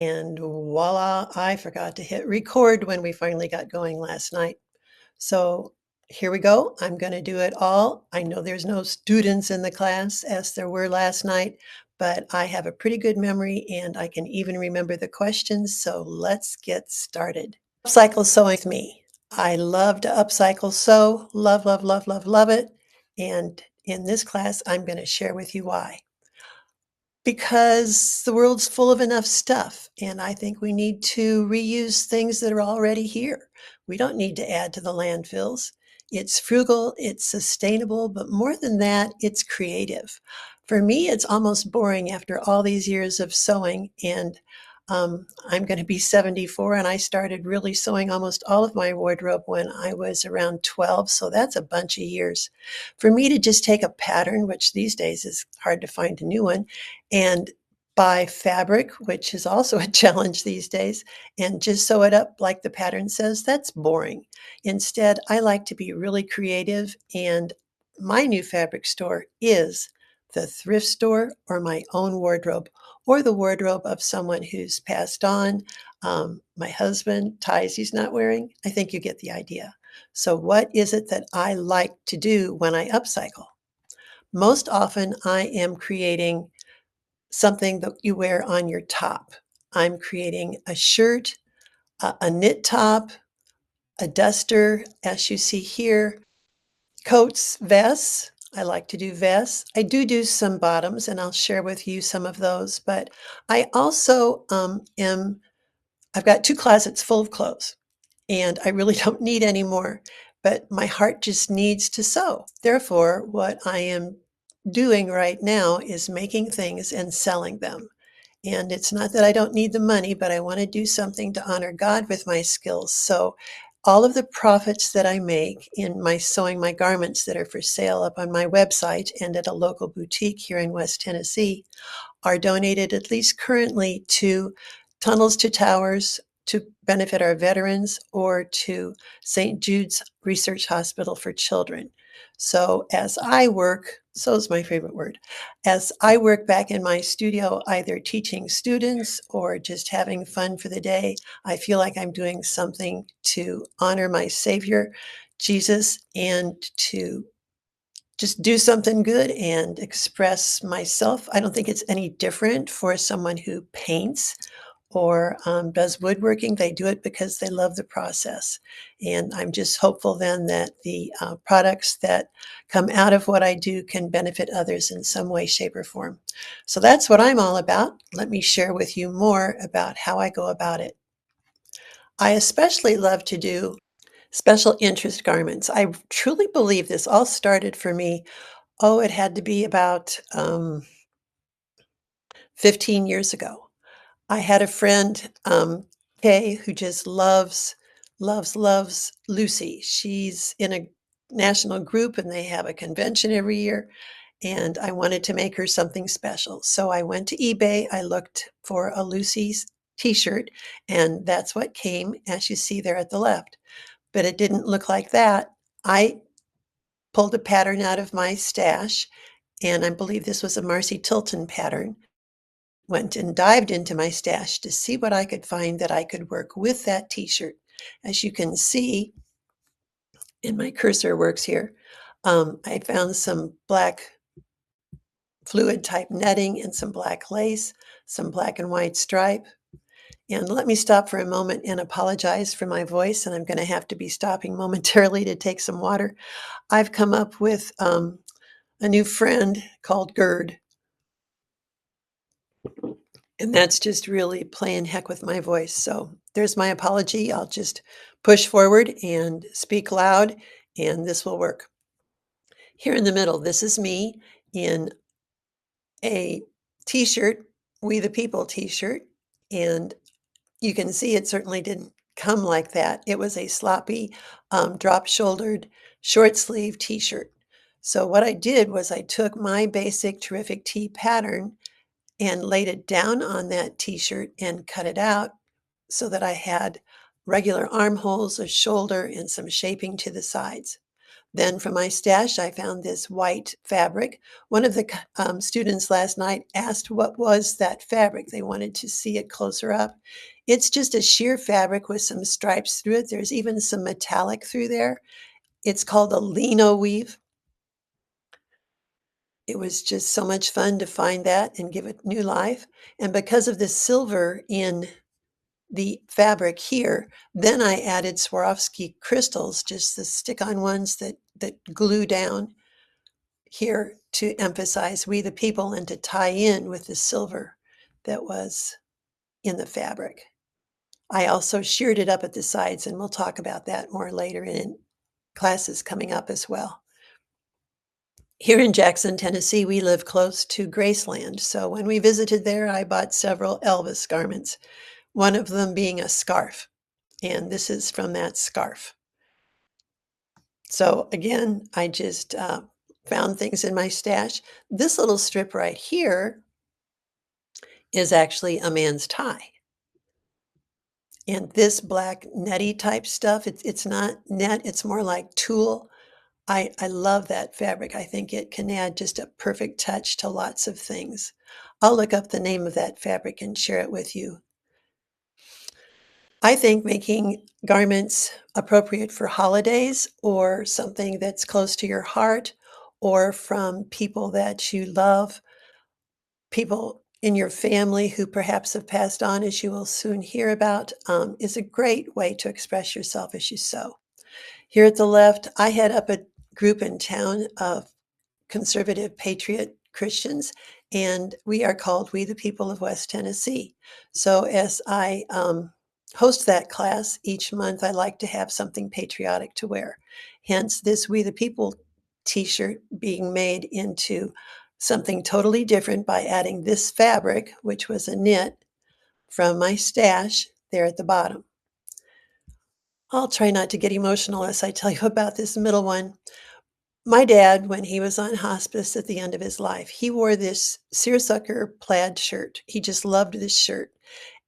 And voila, I forgot to hit record when we finally got going last night. So here we go. I'm going to do it all. I know there's no students in the class as there were last night, but I have a pretty good memory and I can even remember the questions. So let's get started. Upcycle sewing with me. I love to upcycle sew. Love, love, love, love, love it. And in this class, I'm going to share with you why. Because the world's full of enough stuff, and I think we need to reuse things that are already here. We don't need to add to the landfills. It's frugal, it's sustainable, but more than that, it's creative. For me, it's almost boring after all these years of sewing, and I'm going to be 74, and I started really sewing almost all of my wardrobe when I was around 12, so that's a bunch of years. For me to just take a pattern, which these days is hard to find a new one, and buy fabric, which is also a challenge these days, and just sew it up like the pattern says, that's boring. Instead, I like to be really creative, and my new fabric store is the thrift store or my own wardrobe or the wardrobe of someone who's passed on. My husband, ties he's not wearing. I think you get the idea. So, what is it that I like to do when I upcycle? Most often, I am creating something that you wear on your top. I'm creating a shirt, a knit top, a duster, as you see here, coats, vests. I like to do vests. I do some bottoms, and I'll share with you some of those. But I also I've got two closets full of clothes, and I really don't need any more. But my heart just needs to sew. Therefore, what I am doing right now is making things and selling them. And it's not that I don't need the money, but I want to do something to honor God with my skills. So all of the profits that I make in my sewing my garments that are for sale up on my website and at a local boutique here in West Tennessee are donated, at least currently, to Tunnels to Towers to benefit our veterans or to St. Jude's Research Hospital for Children. So as I work, so is my favorite word, as I work back in my studio, either teaching students or just having fun for the day, I feel like I'm doing something to honor my Savior, Jesus, and to just do something good and express myself. I don't think it's any different for someone who paints or does woodworking. They do it because they love the process. And I'm just hopeful then that the products that come out of what I do can benefit others in some way, shape, or form. So that's what I'm all about. Let me share with you more about how I go about it. I especially love to do special interest garments. I truly believe this all started for me. Oh, it had to be about 15 years ago. I had a friend, Kay, who just loves Lucy. She's in a national group and they have a convention every year. And I wanted to make her something special. So I went to eBay. I looked for a Lucy's t shirt, and that's what came, as you see there at the left. But it didn't look like that. I pulled a pattern out of my stash, and I believe this was a Marcy Tilton pattern. Went and dived into my stash to see what I could find that I could work with that t-shirt. As you can see, in my cursor works here, I found some black fluid type netting and some black lace, some black and white stripe. And let me stop for a moment and apologize for my voice, and I'm going to have to be stopping momentarily to take some water. I've come up with a new friend called GERD, and that's just really playing heck with my voice. So there's my apology. I'll just push forward and speak loud, and this will work. Here in the middle, this is me in a t-shirt, We the People t-shirt, and you can see it certainly didn't come like that. It was a sloppy, drop-shouldered, short-sleeve t-shirt. So what I did was I took my basic Terrific Tee pattern and laid it down on that t-shirt and cut it out so that I had regular armholes, a shoulder, and some shaping to the sides. Then from my stash, I found this white fabric. One of the students last night asked what was that fabric. They wanted to see it closer up. It's just a sheer fabric with some stripes through it. There's even some metallic through there. It's called a lino weave. It was just so much fun to find that and give it new life. And because of the silver in the fabric here, then I added Swarovski crystals, just the stick-on ones that glue down here to emphasize we the people and to tie in with the silver that was in the fabric. I also sheared it up at the sides, and we'll talk about that more later in classes coming up as well. Here in Jackson, Tennessee, we live close to Graceland, so when we visited there, I bought several Elvis garments, one of them being a scarf, and this is from that scarf. So again, I just found things in my stash. This little strip right here is actually a man's tie. And this black netty type stuff, it's not net, it's more like tulle. I love that fabric. I think it can add just a perfect touch to lots of things. I'll look up the name of that fabric and share it with you. I think making garments appropriate for holidays or something that's close to your heart or from people that you love, people in your family who perhaps have passed on, as you will soon hear about, is a great way to express yourself as you sew. Here at the left, I head up a group in town of conservative patriot Christians, and we are called We the People of West Tennessee. So as I host that class each month, I like to have something patriotic to wear. Hence, this We the People t-shirt being made into something totally different by adding this fabric, which was a knit from my stash there at the bottom. I'll try not to get emotional as I tell you about this middle one. My dad, when he was on hospice at the end of his life, he wore this seersucker plaid shirt. He just loved this shirt.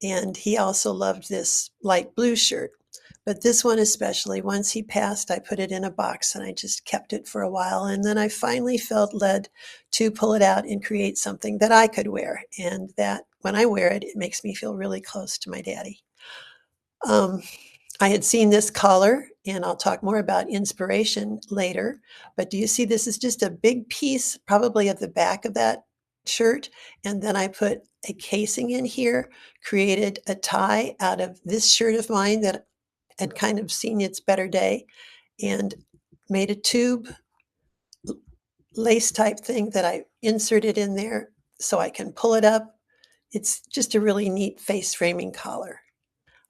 And he also loved this light blue shirt. But this one especially, once he passed, I put it in a box and I just kept it for a while. And then I finally felt led to pull it out and create something that I could wear. And that when I wear it, it makes me feel really close to my daddy. I had seen this collar, and I'll talk more about inspiration later, but do you see this is just a big piece, probably of the back of that shirt, and then I put a casing in here, created a tie out of this shirt of mine that had kind of seen its better day, and made a tube lace type thing that I inserted in there so I can pull it up. It's just a really neat face framing collar.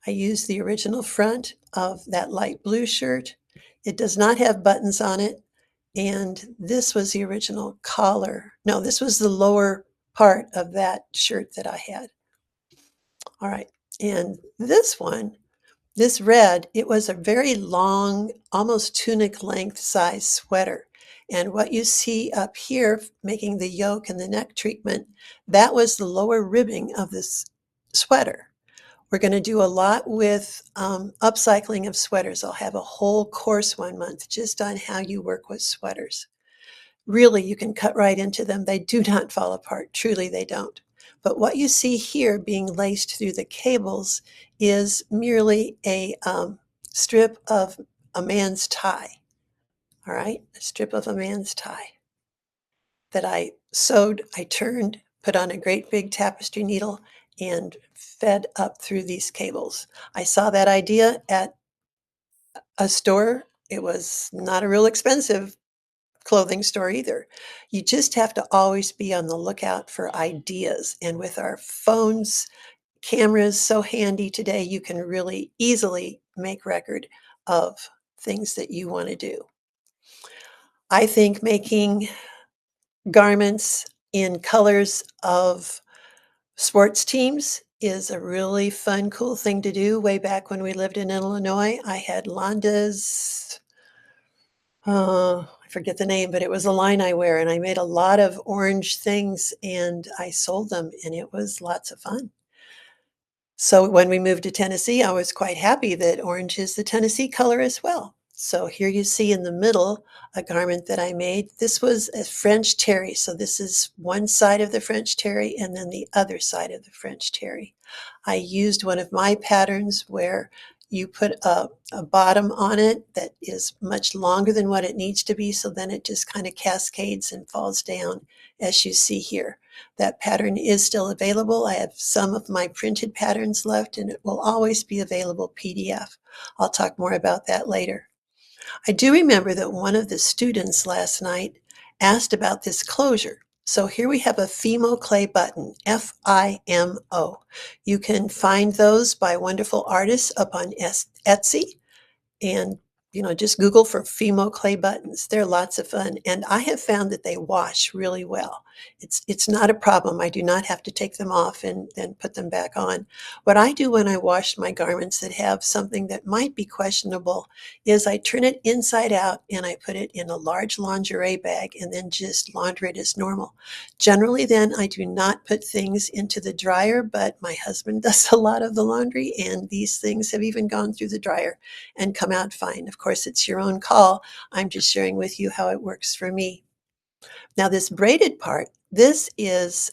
I used the original front of that light blue shirt. It does not have buttons on it. And this was the original collar. No, this was the lower part of that shirt that I had. All right. And this one, this red, it was a very long, almost tunic length size sweater. And what you see up here, making the yoke and the neck treatment, that was the lower ribbing of this sweater. We're going to do a lot with upcycling of sweaters. I'll have a whole course one month just on how you work with sweaters. Really, you can cut right into them. They do not fall apart. Truly, they don't. But what you see here being laced through the cables is merely a strip of a man's tie. All right, a strip of a man's tie that I sewed, I turned, put on a great big tapestry needle, and fed up through these cables. I saw that idea at a store. It was not a real expensive clothing store either. You just have to always be on the lookout for ideas. And with our phones, cameras so handy today, you can really easily make record of things that you want to do. I think making garments in colors of sports teams is a really fun, cool thing to do. Way back when we lived in Illinois, I had Londa's, I forget the name, but it was a line I wear, and I made a lot of orange things and I sold them, and it was lots of fun. So when we moved to Tennessee, I was quite happy that orange is the Tennessee color as well. So here you see in the middle a garment that I made. This was a French terry. So this is one side of the French terry and then the other side of the French terry. I used one of my patterns where you put a bottom on it that is much longer than what it needs to be. So then it just kind of cascades and falls down as you see here. That pattern is still available. I have some of my printed patterns left and it will always be available PDF. I'll talk more about that later. I do remember that one of the students last night asked about this closure. So here we have a Fimo clay button, Fimo. You can find those by wonderful artists up on Etsy and just Google for Fimo clay buttons. They're lots of fun, and I have found that they wash really well. It's not a problem. I do not have to take them off and then put them back on. What I do when I wash my garments that have something that might be questionable is I turn it inside out and I put it in a large lingerie bag and then just launder it as normal. Generally, then I do not put things into the dryer, but my husband does a lot of the laundry, and these things have even gone through the dryer and come out fine. Of course, it's your own call. I'm just sharing with you how it works for me. Now, this braided part, this is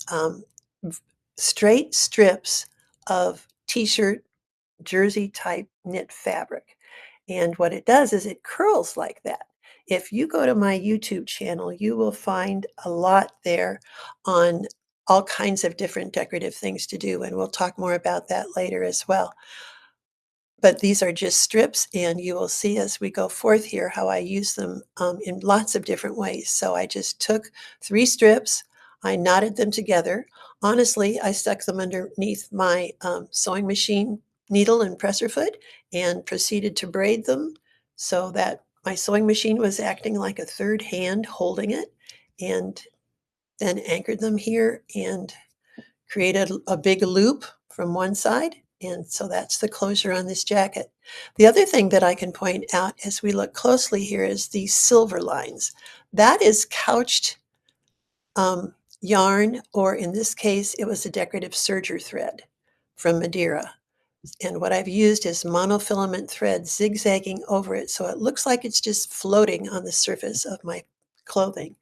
straight strips of t-shirt jersey type knit fabric. And what it does is it curls like that. If you go to my YouTube channel, you will find a lot there on all kinds of different decorative things to do. And we'll talk more about that later as well. But these are just strips, and you will see as we go forth here how I use them in lots of different ways. So I just took 3 strips, I knotted them together. Honestly, I stuck them underneath my sewing machine needle and presser foot and proceeded to braid them so that my sewing machine was acting like a third hand holding it, and then anchored them here and created a big loop from one side. And so that's the closure on this jacket. The other thing that I can point out as we look closely here is these silver lines. That is couched yarn, or in this case, it was a decorative serger thread from Madeira. And what I've used is monofilament thread zigzagging over it so it looks like it's just floating on the surface of my clothing.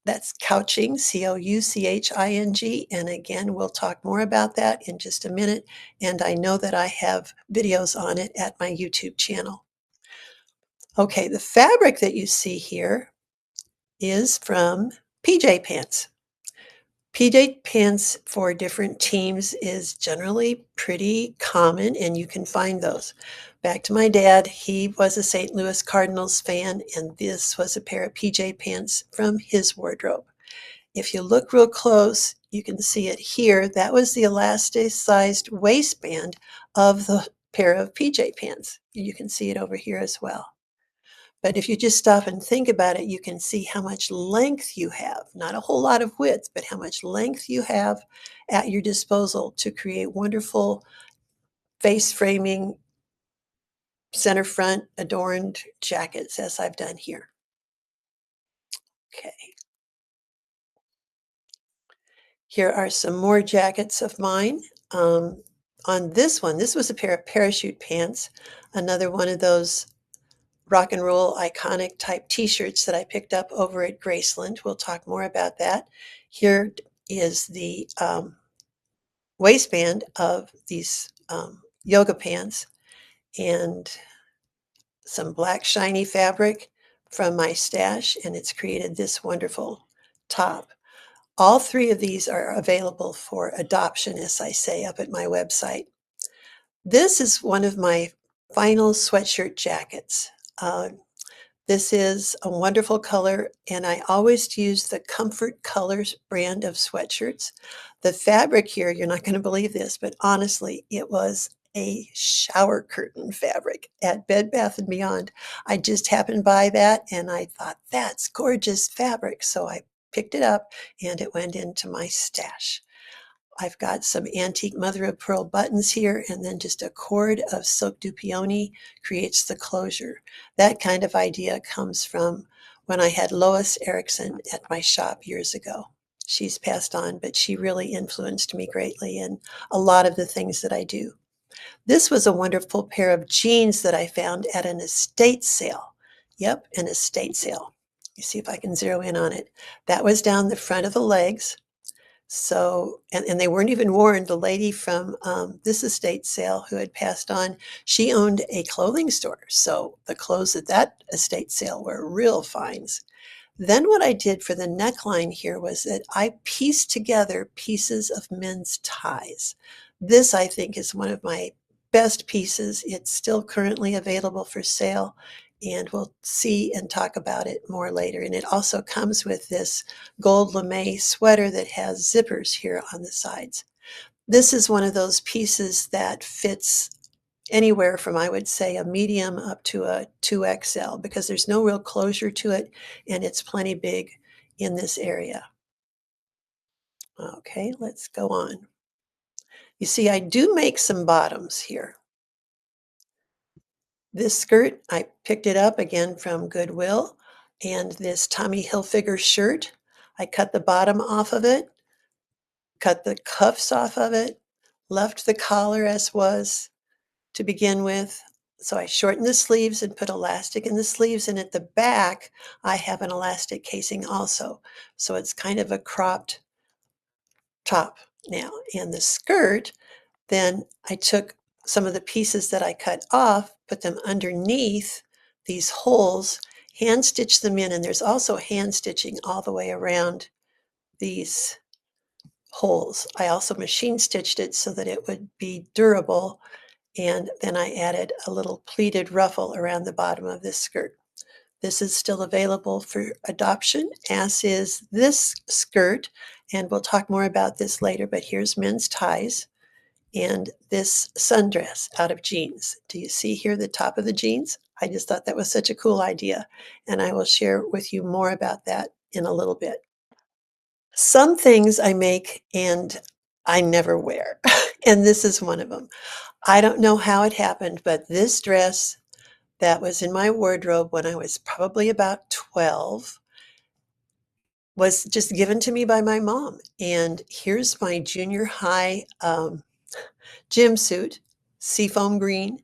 That's couching, Couching, and again, we'll talk more about that in just a minute, and I know that I have videos on it at my YouTube channel. Okay, the fabric that you see here is from PJ pants. PJ pants for different teams is generally pretty common, and you can find those. Back to my dad, he was a St. Louis Cardinals fan, and this was a pair of PJ pants from his wardrobe. If you look real close, you can see it here. That was the elasticized waistband of the pair of PJ pants. You can see it over here as well. But if you just stop and think about it, you can see how much length you have, not a whole lot of width, but how much length you have at your disposal to create wonderful face framing, center front adorned jackets as I've done here. Okay. Here are some more jackets of mine. On this one, this was a pair of parachute pants, another one of those rock and roll iconic type t-shirts that I picked up over at Graceland. We'll talk more about that. Here is the waistband of these yoga pants and some black shiny fabric from my stash, and it's created this wonderful top. All 3 of these are available for adoption, as I say, up at my website. This is one of my final sweatshirt jackets. This is a wonderful color, and I always use the Comfort Colors brand of sweatshirts. The fabric here, you're not going to believe this, but honestly, it was a shower curtain fabric at Bed Bath & Beyond. I just happened by that, and I thought, that's gorgeous fabric. So I picked it up, and it went into my stash. I've got some antique mother of pearl buttons here, and then just a cord of silk du peony creates the closure. That kind of idea comes from when I had Lois Erickson at my shop years ago. She's passed on, but she really influenced me greatly in a lot of the things that I do. This was a wonderful pair of jeans that I found at an estate sale. Yep, an estate sale. You see if I can zero in on it. That was down the front of the legs. So, and they weren't even worn. The lady from this estate sale who had passed on, she owned a clothing store. So the clothes at that estate sale were real finds. Then what I did for the neckline here was that I pieced together pieces of men's ties. This, I think, is one of my best pieces. It's still currently available for sale, and we'll see and talk about it more later. And it also comes with this gold lame sweater that has zippers here on the sides. This is one of those pieces that fits anywhere from, I would say, a medium up to a 2XL because there's no real closure to it and it's plenty big in this area. Okay, let's go on. You see, I do make some bottoms here. This skirt, I picked it up again from Goodwill, and this Tommy Hilfiger shirt, I cut the bottom off of it, cut the cuffs off of it, left the collar as was, to begin with. So I shortened the sleeves and put elastic in the sleeves, and at the back, I have an elastic casing also. So it's kind of a cropped top now. And the skirt, then I took some of the pieces that I cut off, put them underneath these holes, hand stitched them in, and there's also hand stitching all the way around these holes. I also machine stitched it so that it would be durable, and then I added a little pleated ruffle around the bottom of this skirt. This is still available for adoption, as is this skirt, and we'll talk more about this later, but here's men's ties and this sundress out of jeans. Do you see here the top of the jeans? I just thought that was such a cool idea, and I will share with you more about that in a little bit. Some things I make and I never wear, and this is one of them. I don't know how it happened, but this dress that was in my wardrobe when I was probably about 12 was just given to me by my mom. And here's my junior high gym suit, seafoam green.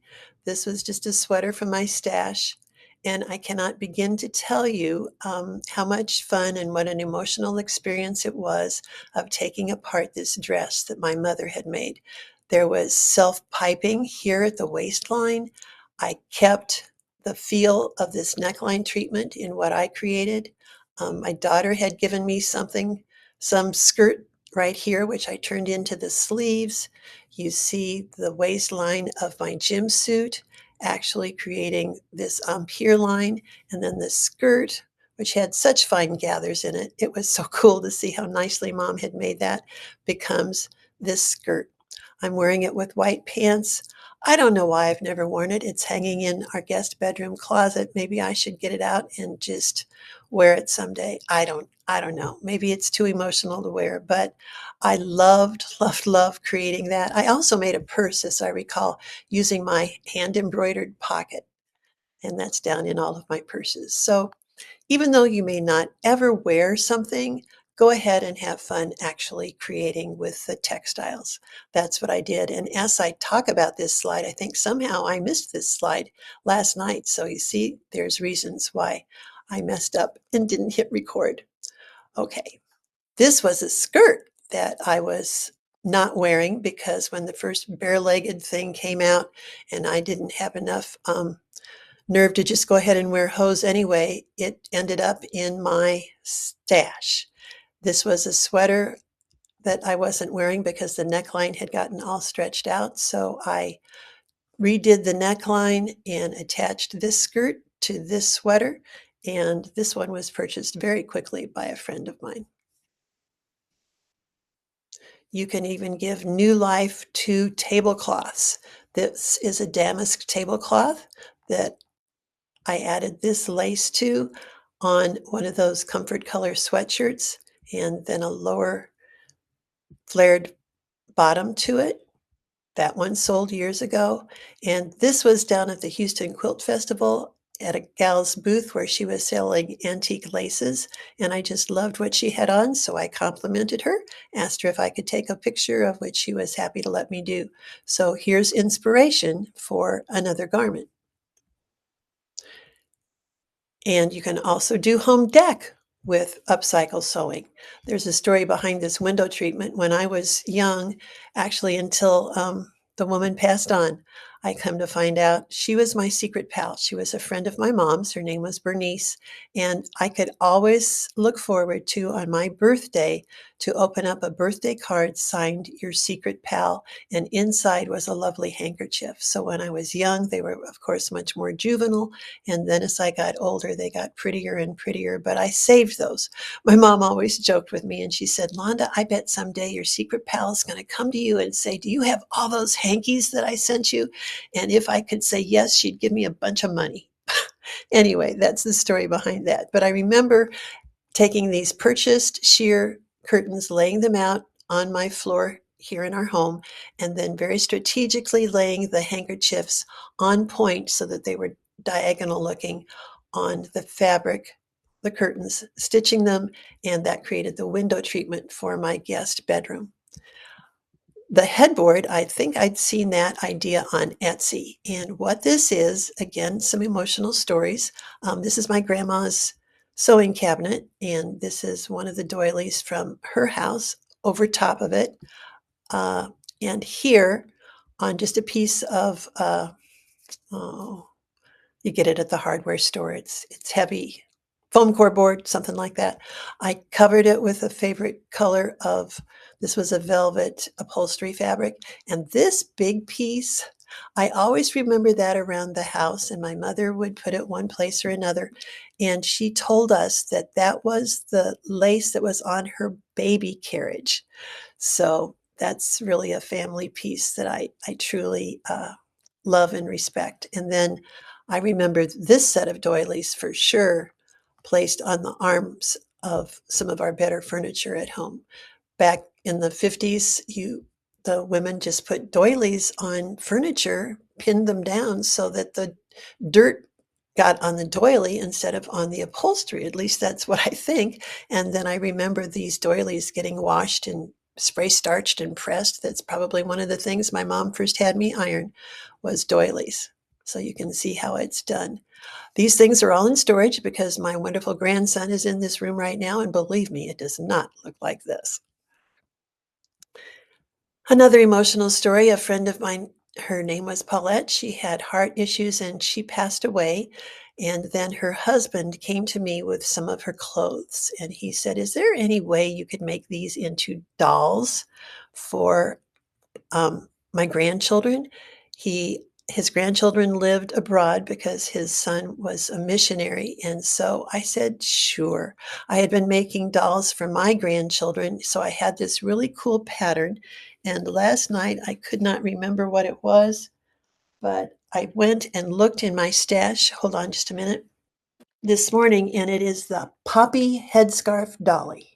This was just a sweater from my stash. And I cannot begin to tell you how much fun and what an emotional experience it was of taking apart this dress that my mother had made. There was self piping here at the waistline. I kept the feel of this neckline treatment in what I created. My daughter had given me some skirt right here, which I turned into the sleeves. You see the waistline of my gym suit actually creating this pier line, and then the skirt, which had such fine gathers in it. It was so cool to see how nicely mom had made that, becomes this skirt. I'm wearing it with white pants. I don't know why I've never worn it. It's hanging in our guest bedroom closet. Maybe I should get it out and just wear it someday. I don't know. Maybe it's too emotional to wear, but I loved creating that. I also made a purse, as I recall, using my hand embroidered pocket, and that's down in all of my purses. So even though you may not ever wear something, go ahead and have fun actually creating with the textiles. That's what I did. And as I talk about this slide, I think somehow I missed this slide last night. So you see, there's reasons why I messed up and didn't hit record. Okay, this was a skirt that I was not wearing because when the first bare-legged thing came out and I didn't have enough nerve to just go ahead and wear hose anyway, it ended up in my stash. This was a sweater that I wasn't wearing because the neckline had gotten all stretched out. So I redid the neckline and attached this skirt to this sweater. And this one was purchased very quickly by a friend of mine. You can even give new life to tablecloths. This is a damask tablecloth that I added this lace to on one of those comfort color sweatshirts and then a lower flared bottom to it. That one sold years ago. And this was down at the Houston Quilt Festival at a gal's booth where she was selling antique laces. And I just loved what she had on. So I complimented her, asked her if I could take a picture, of which she was happy to let me do. So here's inspiration for another garment. And you can also do home dec with upcycle sewing. There's a story behind this window treatment. When I was young, actually until the woman passed on, I come to find out she was my secret pal. She was a friend of my mom's. Her name was Bernice. And I could always look forward to, on my birthday, to open up a birthday card signed Your Secret Pal. And inside was a lovely handkerchief. So when I was young, they were, of course, much more juvenile. And then as I got older, they got prettier and prettier, but I saved those. My mom always joked with me and she said, Londa, I bet someday your secret pal is going to come to you and say, do you have all those hankies that I sent you? And if I could say yes, she'd give me a bunch of money. Anyway, that's the story behind that. But I remember taking these purchased sheer curtains, laying them out on my floor here in our home, and then very strategically laying the handkerchiefs on point so that they were diagonal looking on the fabric, the curtains, stitching them, and that created the window treatment for my guest bedroom. The headboard, I think I'd seen that idea on Etsy. And what this is, again, some emotional stories. This is my grandma's sewing cabinet, and this is one of the doilies from her house over top of it. And here, on just a piece of, oh, you get it at the hardware store. It's heavy, foam core board, something like that. I covered it with a favorite color of, this was a velvet upholstery fabric. And this big piece, I always remember that around the house, and my mother would put it one place or another. And she told us that that was the lace that was on her baby carriage. So that's really a family piece that I truly love and respect. And then I remember this set of doilies for sure placed on the arms of some of our better furniture at home. Back in the 50s, the women just put doilies on furniture, pinned them down so that the dirt got on the doily instead of on the upholstery. At least that's what I think. And then I remember these doilies getting washed and spray starched and pressed. That's probably one of the things my mom first had me iron was doilies. So you can see how it's done. These things are all in storage because my wonderful grandson is in this room right now, and believe me, it does not look like this. Another emotional story, a friend of mine, her name was Paulette. She had heart issues and she passed away. And then her husband came to me with some of her clothes and he said, is there any way you could make these into dolls for my grandchildren? His grandchildren lived abroad because his son was a missionary, and so I said, sure. I had been making dolls for my grandchildren, so I had this really cool pattern, and last night I could not remember what it was, but I went and looked in my stash. Hold on just a minute. This morning, and it is the Poppy headscarf dolly.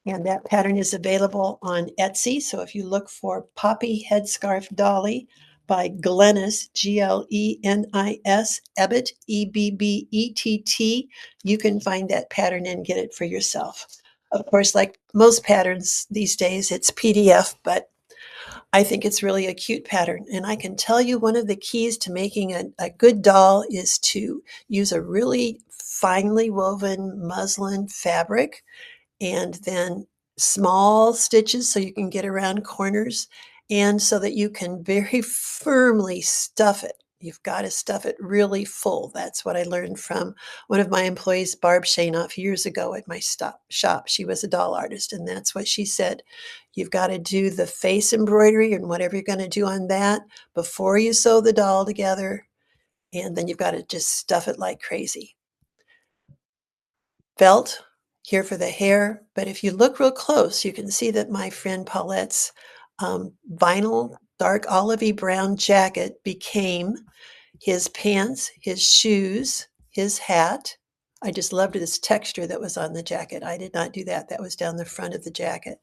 And that pattern is available on Etsy. So if you look for Poppy Headscarf Dolly by Glenis, Glenis, Ebbett, Ebbett, you can find that pattern and get it for yourself. Of course, like most patterns these days, it's PDF, but I think it's really a cute pattern. And I can tell you one of the keys to making a good doll is to use a really finely woven muslin fabric and then small stitches so you can get around corners and so that you can very firmly stuff it. You've got to stuff it really full. That's what I learned from one of my employees, Barb Shanoff, years ago at my shop. She was a doll artist, and that's what she said. You've got to do the face embroidery and whatever you're going to do on that before you sew the doll together, and then you've got to just stuff it like crazy. Felt here for the hair, but if you look real close, you can see that my friend Paulette's vinyl dark olivey brown jacket became his pants, his shoes, his hat. I just loved this texture that was on the jacket. I did not do that. That was down the front of the jacket.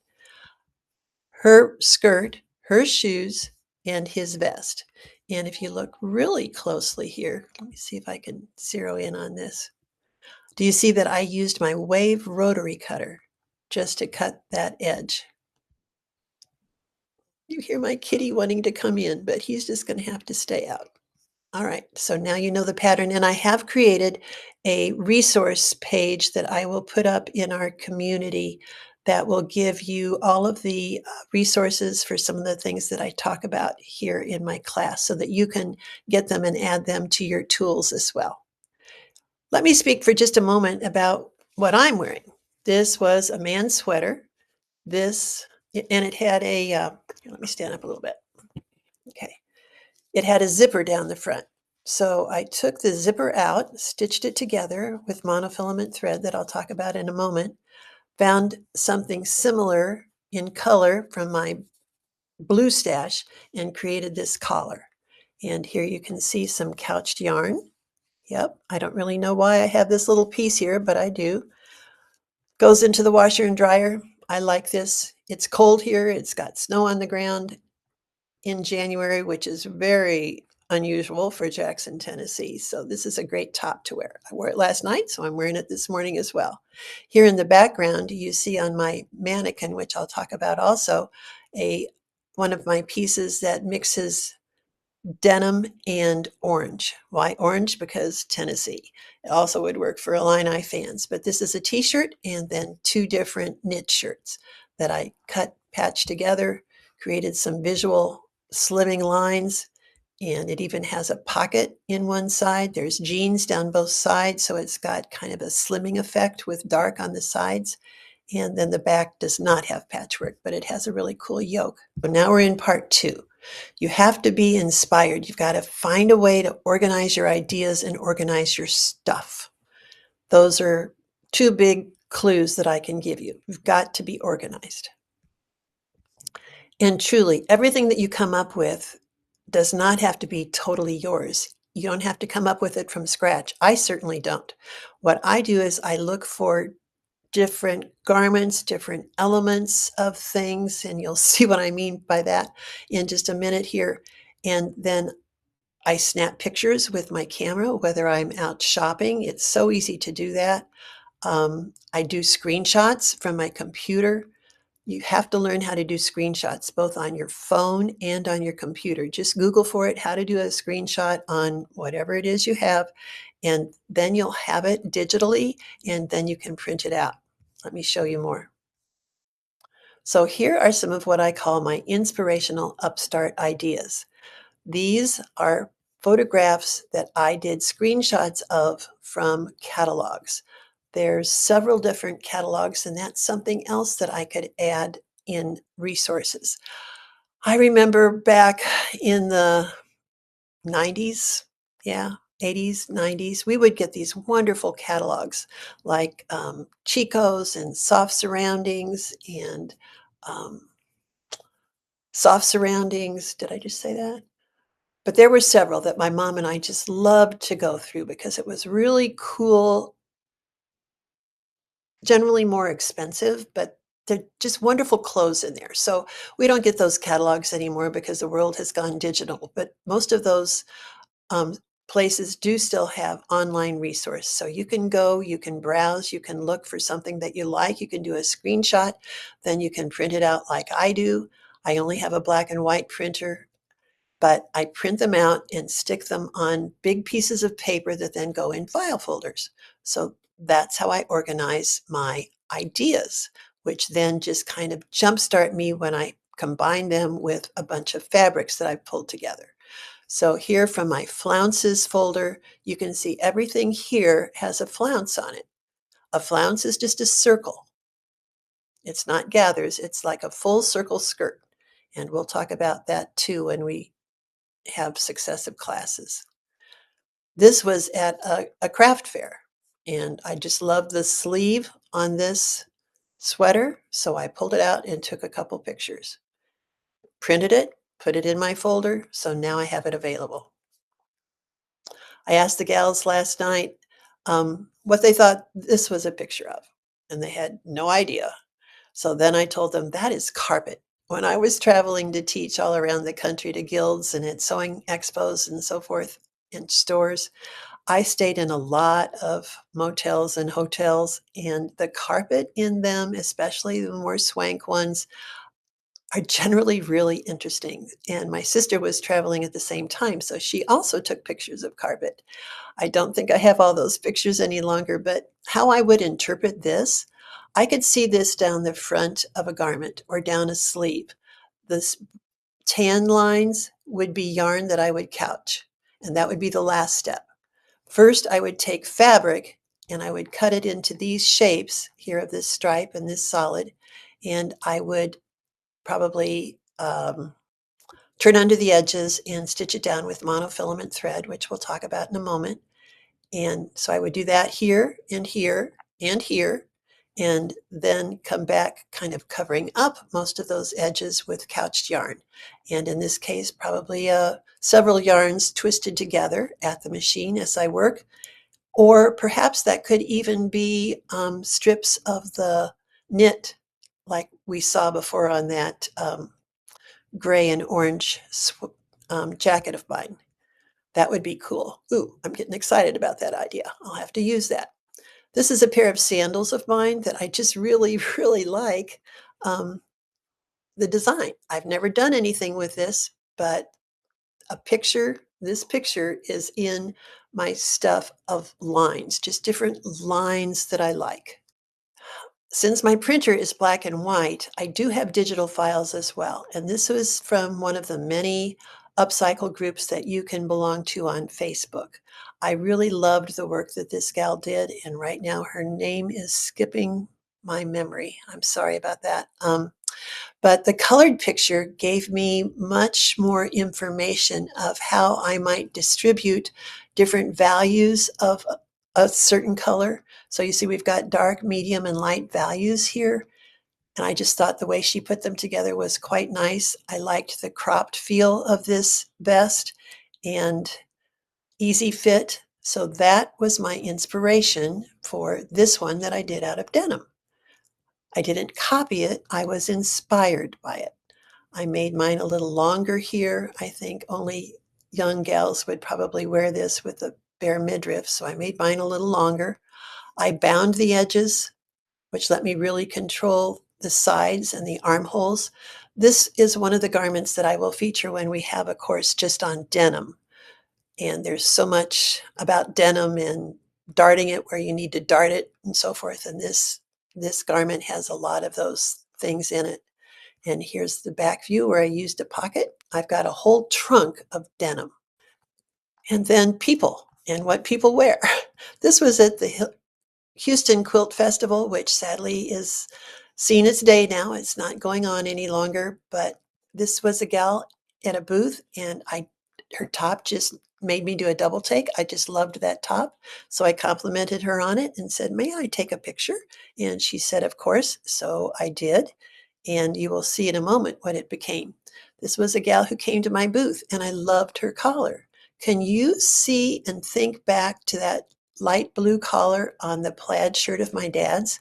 Her skirt, her shoes, and his vest. And if you look really closely here, let me see if I can zero in on this. Do you see that I used my wave rotary cutter just to cut that edge? You hear my kitty wanting to come in, but he's just going to have to stay out. All right, so now you know the pattern, and I have created a resource page that I will put up in our community that will give you all of the resources for some of the things that I talk about here in my class so that you can get them and add them to your tools as well. Let me speak for just a moment about what I'm wearing. This was a man's sweater. This, and it had a, let me stand up a little bit. Okay. It had a zipper down the front. So I took the zipper out, stitched it together with monofilament thread that I'll talk about in a moment, found something similar in color from my blue stash and created this collar. And here you can see some couched yarn. Yep, I don't really know why I have this little piece here, but I do. Goes into the washer and dryer. I like this. It's cold here. It's got snow on the ground in January, which is very unusual for Jackson, Tennessee. So this is a great top to wear. I wore it last night, so I'm wearing it this morning as well. Here in the background, you see on my mannequin, which I'll talk about also, a one of my pieces that mixes denim and orange. Why orange? Because Tennessee. It also would work for Illini fans. But this is a t-shirt and then two different knit shirts that I cut, patched together, created some visual slimming lines, and it even has a pocket in one side. There's jeans down both sides, so it's got kind of a slimming effect with dark on the sides. And then the back does not have patchwork, but it has a really cool yoke. So now we're in part two. You have to be inspired. You've got to find a way to organize your ideas and organize your stuff. Those are two big clues that I can give you. You've got to be organized. And truly, everything that you come up with does not have to be totally yours. You don't have to come up with it from scratch. I certainly don't. What I do is I look for different garments, different elements of things, and you'll see what I mean by that in just a minute here. And then I snap pictures with my camera, whether I'm out shopping. It's so easy to do that. I do screenshots from my computer. You have to learn how to do screenshots both on your phone and on your computer. Just Google for it, how to do a screenshot on whatever it is you have, and then you'll have it digitally, and then you can print it out. Let me show you more. So here are some of what I call my inspirational upstart ideas. These are photographs that I did screenshots of from catalogs. There's several different catalogs, and that's something else that I could add in resources. I remember back in the 90s, yeah, 80s, 90s, we would get these wonderful catalogs like Chico's and um, Soft Surroundings. Did I just say that? But there were several that my mom and I just loved to go through because it was really cool, generally more expensive, but they're just wonderful clothes in there. So we don't get those catalogs anymore because the world has gone digital, but most of those um, places do still have online resource. So you can go, you can browse, you can look for something that you like, you can do a screenshot, then you can print it out like I do. I only have a black and white printer, but I print them out and stick them on big pieces of paper that then go in file folders. So that's how I organize my ideas, which then just kind of jumpstart me when I combine them with a bunch of fabrics that I've pulled together. So here from my flounces folder, you can see everything here has a flounce on it. A flounce is just a circle. It's not gathers, it's like a full circle skirt. And we'll talk about that too when we have successive classes. This was at a craft fair, and I just loved the sleeve on this sweater, so I pulled it out and took a couple pictures. Printed it, put it in my folder, so now I have it available. I asked the gals last night what they thought this was a picture of, and they had no idea. So then I told them that is carpet. When I was traveling to teach all around the country to guilds and at sewing expos and so forth in stores, I stayed in a lot of motels and hotels, and the carpet in them, especially the more swank ones, are generally really interesting. And my sister was traveling at the same time, so she also took pictures of carpet. I don't think I have all those pictures any longer, but how I would interpret this, I could see this down the front of a garment or down a sleeve. The tan lines would be yarn that I would couch, and that would be the last step. First, I would take fabric and I would cut it into these shapes here of this stripe and this solid, and I would probably turn under the edges and stitch it down with monofilament thread, which we'll talk about in a moment. And so I would do that here and here and here, and then come back kind of covering up most of those edges with couched yarn. And in this case, probably several yarns twisted together at the machine as I work. Or perhaps that could even be strips of the knit like we saw before on that gray and orange jacket of mine. That would be cool. Ooh, I'm getting excited about that idea. I'll have to use that. This is a pair of sandals of mine that I just really, really like the design. I've never done anything with this, but this picture is in my stuff of lines, just different lines that I like. Since my printer is black and white, I do have digital files as well. And this was from one of the many upcycle groups that you can belong to on Facebook. I really loved the work that this gal did. And right now her name is skipping my memory. I'm sorry about that. But the colored picture gave me much more information of how I might distribute different values of a certain color. So you see we've got dark, medium, and light values here. And I just thought the way she put them together was quite nice. I liked the cropped feel of this vest and easy fit. So that was my inspiration for this one that I did out of denim. I didn't copy it, I was inspired by it. I made mine a little longer here. I think only young gals would probably wear this with a bare midriff, so I made mine a little longer. I bound the edges, which let me really control the sides and the armholes. This is one of the garments that I will feature when we have a course just on denim. And there's so much about denim and darting it where you need to dart it and so forth. And this garment has a lot of those things in it. And here's the back view where I used a pocket. I've got a whole trunk of denim. And then people and what people wear. This was at the Houston Quilt Festival, which sadly is seen its day now. It's not going on any longer, but this was a gal at a booth and her top just made me do a double take. I just loved that top. So I complimented her on it and said, "May I take a picture?" And she said, "Of course." So I did. And you will see in a moment what it became. This was a gal who came to my booth and I loved her collar. Can you see and think back to that light blue collar on the plaid shirt of my dad's?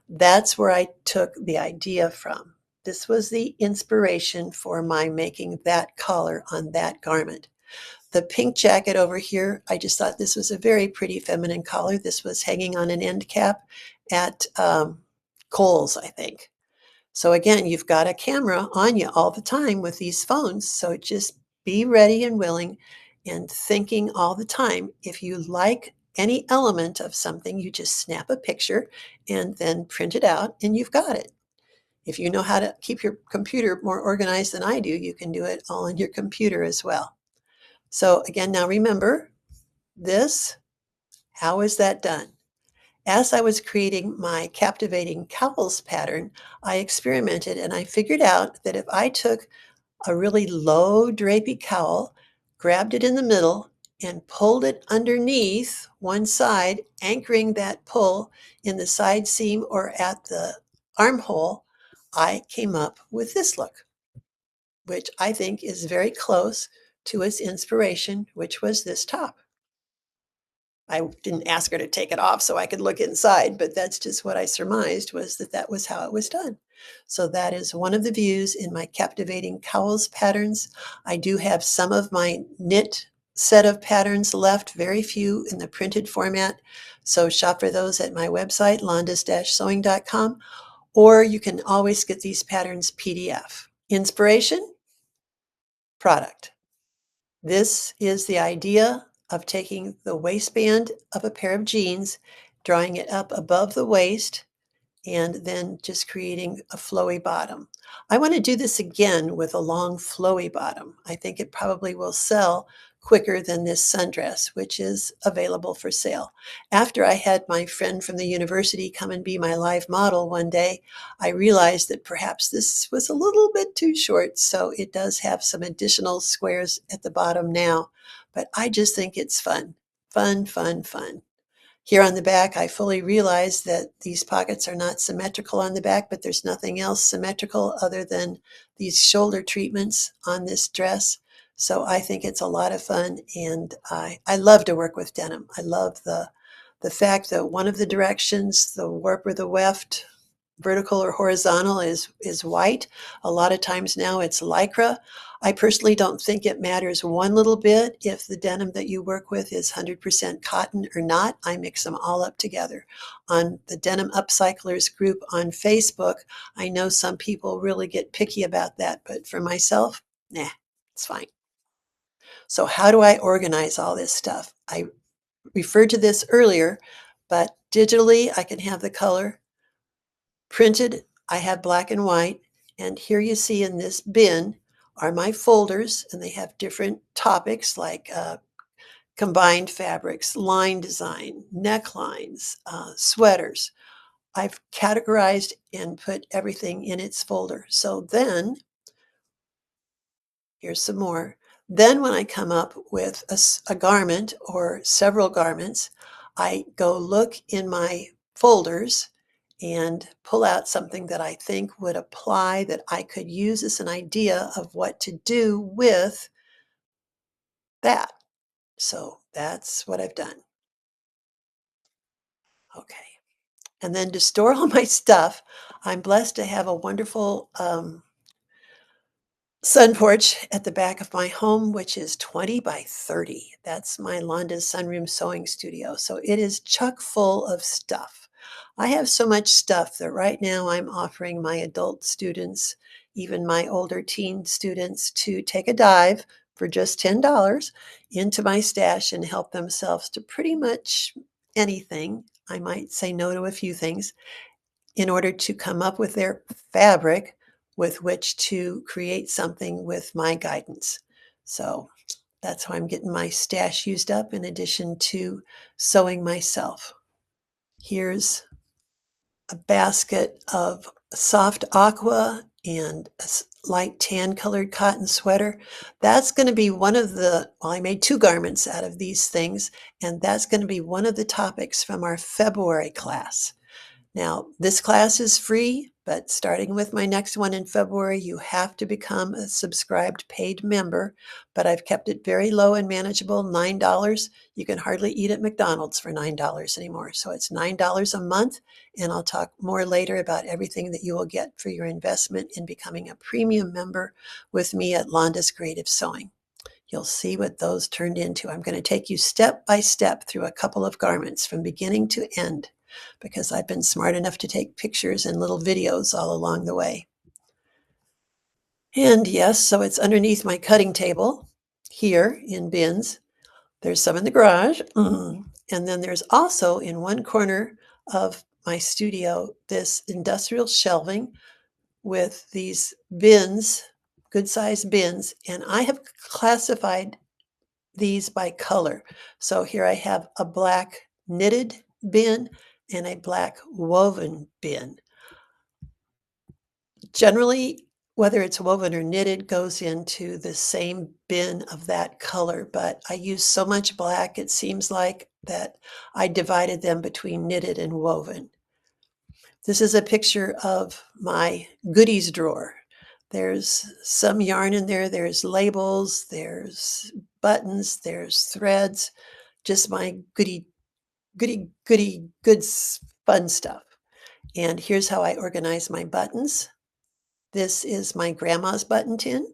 That's where I took the idea from. This was the inspiration for my making that collar on that garment. The pink jacket over here, I just thought this was a very pretty feminine collar. This was hanging on an end cap at Kohl's, I think. So again, you've got a camera on you all the time with these phones. So just be ready and willing and thinking all the time. If you like any element of something, you just snap a picture and then print it out and you've got it. If you know how to keep your computer more organized than I do, you can do it all on your computer as well. So again, now remember this, how is that done? As I was creating my captivating cowls pattern, I experimented and I figured out that if I took a really low drapey cowl, grabbed it in the middle, and pulled it underneath one side, anchoring that pull in the side seam or at the armhole, I came up with this look, which I think is very close to its inspiration, which was this top. I didn't ask her to take it off so I could look inside, but that's just what I surmised was that that was how it was done. So that is one of the views in my captivating cowls patterns. I do have some of my knit set of patterns left, very few in the printed format. So shop for those at my website, londas-sewing.com, or you can always get these patterns PDF. Inspiration, product. This is the idea of taking the waistband of a pair of jeans, drawing it up above the waist, and then just creating a flowy bottom. I want to do this again with a long flowy bottom. I think it probably will sell quicker than this sundress, which is available for sale. After I had my friend from the university come and be my live model one day, I realized that perhaps this was a little bit too short, so it does have some additional squares at the bottom now. But I just think it's fun. Fun, fun, fun. Here on the back, I fully realize that these pockets are not symmetrical on the back, but there's nothing else symmetrical other than these shoulder treatments on this dress. So I think it's a lot of fun, and I love to work with denim. I love the fact that one of the directions, the warp or the weft, vertical or horizontal, is white. A lot of times now it's lycra. I personally don't think it matters one little bit if the denim that you work with is 100% cotton or not. I mix them all up together. On the Denim Upcyclers group on Facebook, I know some people really get picky about that, but for myself, nah, it's fine. So how do I organize all this stuff? I referred to this earlier, but digitally I can have the color. Printed, I have black and white, and here you see in this bin are my folders, and they have different topics like combined fabrics, line design, necklines, sweaters. I've categorized and put everything in its folder. So then, here's some more. Then when I come up with a garment or several garments, I go look in my folders and pull out something that I think would apply, that I could use as an idea of what to do with that. So that's what I've done. Okay. And then to store all my stuff, I'm blessed to have a wonderful sun porch at the back of my home, which is 20 by 30. That's my Londa's Sunroom Sewing Studio. So it is chock full of stuff. I have so much stuff that right now I'm offering my adult students, even my older teen students, to take a dive for just $10 into my stash and help themselves to pretty much anything. I might say no to a few things in order to come up with their fabric with which to create something with my guidance. So that's how I'm getting my stash used up in addition to sewing myself. Here's a basket of soft aqua and a light tan colored cotton sweater. That's going to be one of well, I made 2 garments out of these things, and that's going to be one of the topics from our February class. Now, this class is free, but starting with my next one in February, you have to become a subscribed paid member. But I've kept it very low and manageable, $9. You can hardly eat at McDonald's for $9 anymore. So it's $9 a month, and I'll talk more later about everything that you will get for your investment in becoming a premium member with me at Londa's Creative Sewing. You'll see what those turned into. I'm going to take you step by step through a couple of garments from beginning to end, because I've been smart enough to take pictures and little videos all along the way. And yes, so it's underneath my cutting table here in bins. There's some in the garage. And then there's also in one corner of my studio this industrial shelving with these bins, good sized bins. And I have classified these by color. So here I have a black knitted bin and a black woven bin. Generally, whether it's woven or knitted goes into the same bin of that color, but I use so much black, it seems like that I divided them between knitted and woven. This is a picture of my goodies drawer. There's some yarn in there, there's labels, there's buttons, there's threads, just my goods, fun stuff. And here's how I organize my buttons. This is my grandma's button tin.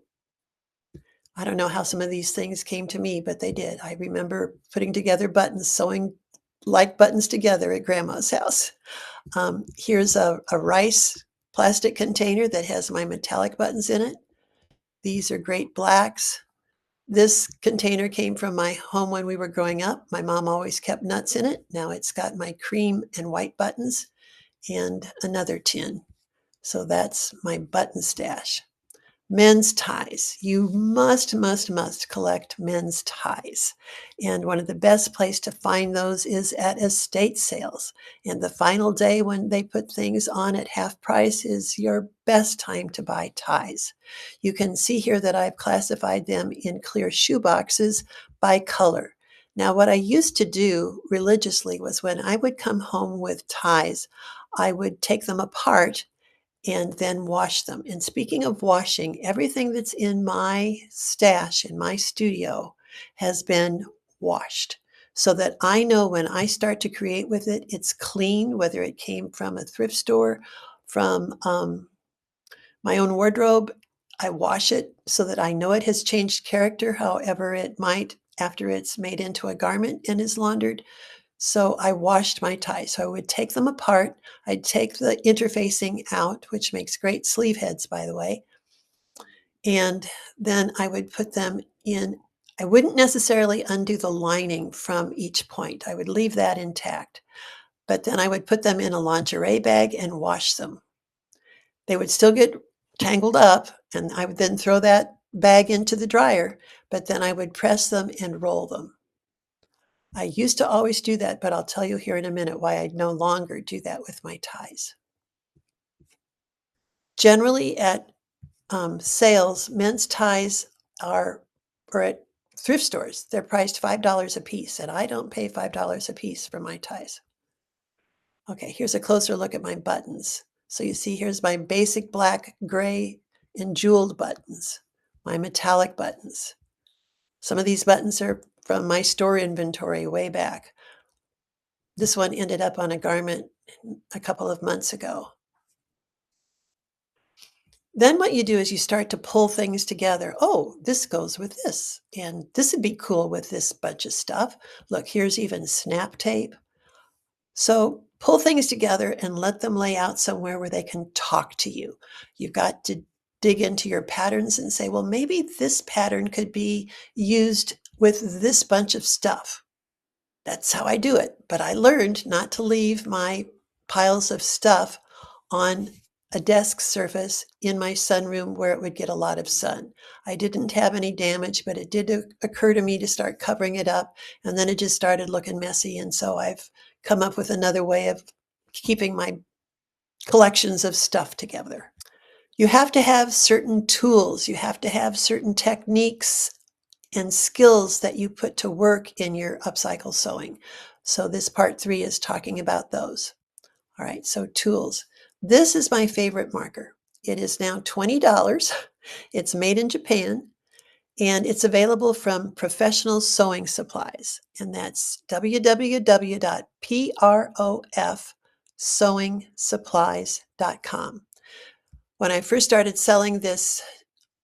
I don't know how some of these things came to me, but they did. I remember putting together buttons, sewing like buttons together at grandma's house. Here's a rice plastic container that has my metallic buttons in it. These are great blacks. This container came from my home when we were growing up. My mom always kept nuts in it. Now it's got my cream and white buttons and another tin. So that's my button stash. Men's ties. You must collect men's ties. And one of the best place to find those is at estate sales. And the final day when they put things on at half price is your best time to buy ties. You can see here that I've classified them in clear shoe boxes by color. Now, what I used to do religiously was when I would come home with ties, I would take them apart and then wash them. And speaking of washing, everything that's in my stash in my studio has been washed so that I know when I start to create with it, it's clean, whether it came from a thrift store, from my own wardrobe. I wash it so that I know it has changed character, however it might after it's made into a garment and is laundered. So I washed my ties. So I would take them apart. I'd take the interfacing out, which makes great sleeve heads, by the way. And then I would put them in. I wouldn't necessarily undo the lining from each point. I would leave that intact. But then I would put them in a lingerie bag and wash them. They would still get tangled up, and I would then throw that bag into the dryer, but then I would press them and roll them. I used to always do that, but I'll tell you here in a minute why I no longer do that with my ties. Generally, at sales, men's ties or at thrift stores, they're priced $5 a piece, and I don't pay $5 a piece for my ties. Okay, here's a closer look at my buttons. So you see here's my basic black, gray, and jeweled buttons, my metallic buttons. Some of these buttons are from my store inventory way back. This one ended up on a garment a couple of months ago. Then what you do is you start to pull things together. Oh, this goes with this, and this would be cool with this bunch of stuff. Look, here's even snap tape. So pull things together and let them lay out somewhere where they can talk to you. You've got to dig into your patterns and say, well, maybe this pattern could be used with this bunch of stuff. That's how I do it. But I learned not to leave my piles of stuff on a desk surface in my sunroom where it would get a lot of sun. I didn't have any damage, but it did occur to me to start covering it up, and then it just started looking messy. And so I've come up with another way of keeping my collections of stuff together. You have to have certain tools, you have to have certain techniques and skills that you put to work in your upcycle sewing. So this part 3 is talking about those. All right, so tools. This is my favorite marker. It is now $20. It's made in Japan, and it's available from Professional Sewing Supplies, and that's www.profsewing supplies.com. When I first started selling this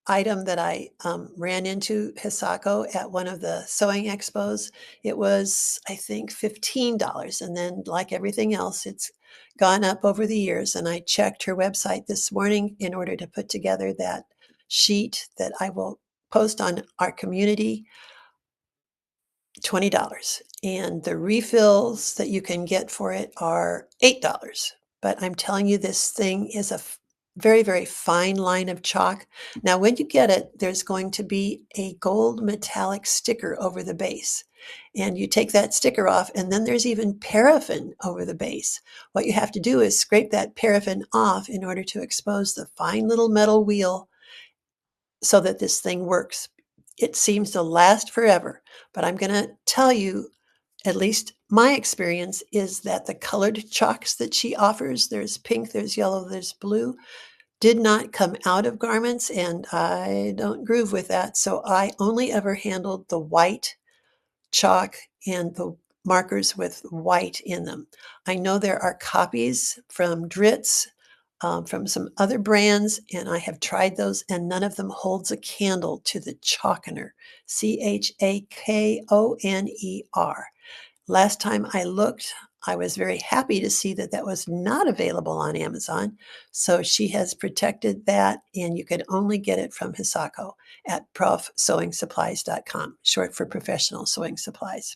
item that I ran into Hisako at one of the sewing expos, it was, I think, $15. And then, like everything else, it's gone up over the years. And I checked her website this morning in order to put together that sheet that I will post on our community. $20. And the refills that you can get for it are $8. But I'm telling you, this thing is a very, very fine line of chalk. Now, when you get it, there's going to be a gold metallic sticker over the base. And you take that sticker off, and then there's even paraffin over the base. What you have to do is scrape that paraffin off in order to expose the fine little metal wheel so that this thing works. It seems to last forever, but I'm going to tell you, at least my experience is that the colored chalks that she offers, there's pink, there's yellow, there's blue, did not come out of garments, and I don't groove with that. So I only ever handled the white chalk and the markers with white in them. I know there are copies from Dritz, from some other brands, and I have tried those, and none of them holds a candle to the Chalkener, Chakoner. Last time I looked I was very happy to see that that was not available on Amazon. So she has protected that, and you can only get it from Hisako at profsewing.supplies.com, short for professional sewing supplies.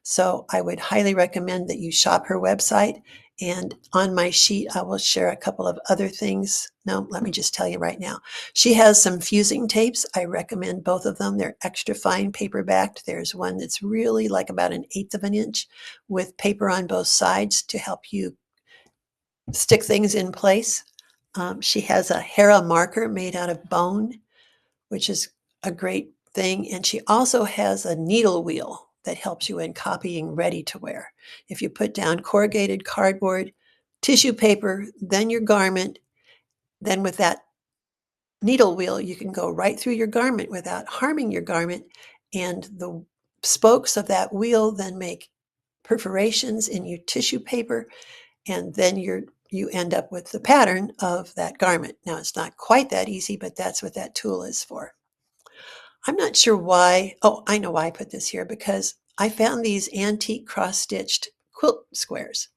So I would highly recommend that you shop her website. And on my sheet, I will share a couple of other things. No, let me just tell you right now. She has some fusing tapes. I recommend both of them. They're extra fine paper backed. There's one that's really like about an eighth of an inch with paper on both sides to help you stick things in place. She has a Hera marker made out of bone, which is a great thing. And she also has a needle wheel that helps you in copying ready to wear. If you put down corrugated cardboard, tissue paper, then your garment, then with that needle wheel, you can go right through your garment without harming your garment. And the spokes of that wheel then make perforations in your tissue paper, and then you end up with the pattern of that garment. Now, it's not quite that easy, but that's what that tool is for. I'm not sure why. Oh, I know why I put this here, because I found these antique cross-stitched quilt squares.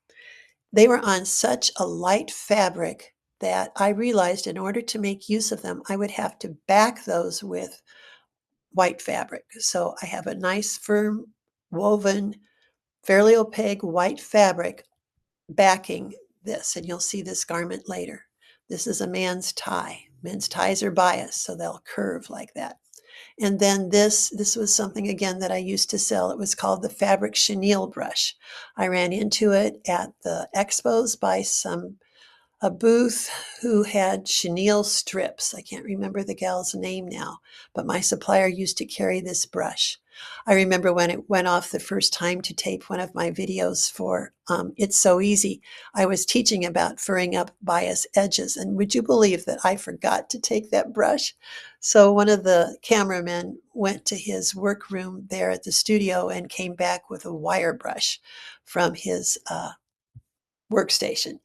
They were on such a light fabric that I realized in order to make use of them, I would have to back those with white fabric. So I have a nice, firm, woven, fairly opaque white fabric backing this, and you'll see this garment later. This is a man's tie. Men's ties are biased, so they'll curve like that. And then this was something again that I used to sell. It was called the fabric chenille brush. I ran into it at the expos by a booth who had chenille strips. I can't remember the gal's name now, but my supplier used to carry this brush. I remember when it went off the first time to tape one of my videos for It's So Easy, I was teaching about furring up bias edges. And would you believe that I forgot to take that brush? So one of the cameramen went to his workroom there at the studio and came back with a wire brush from his workstation,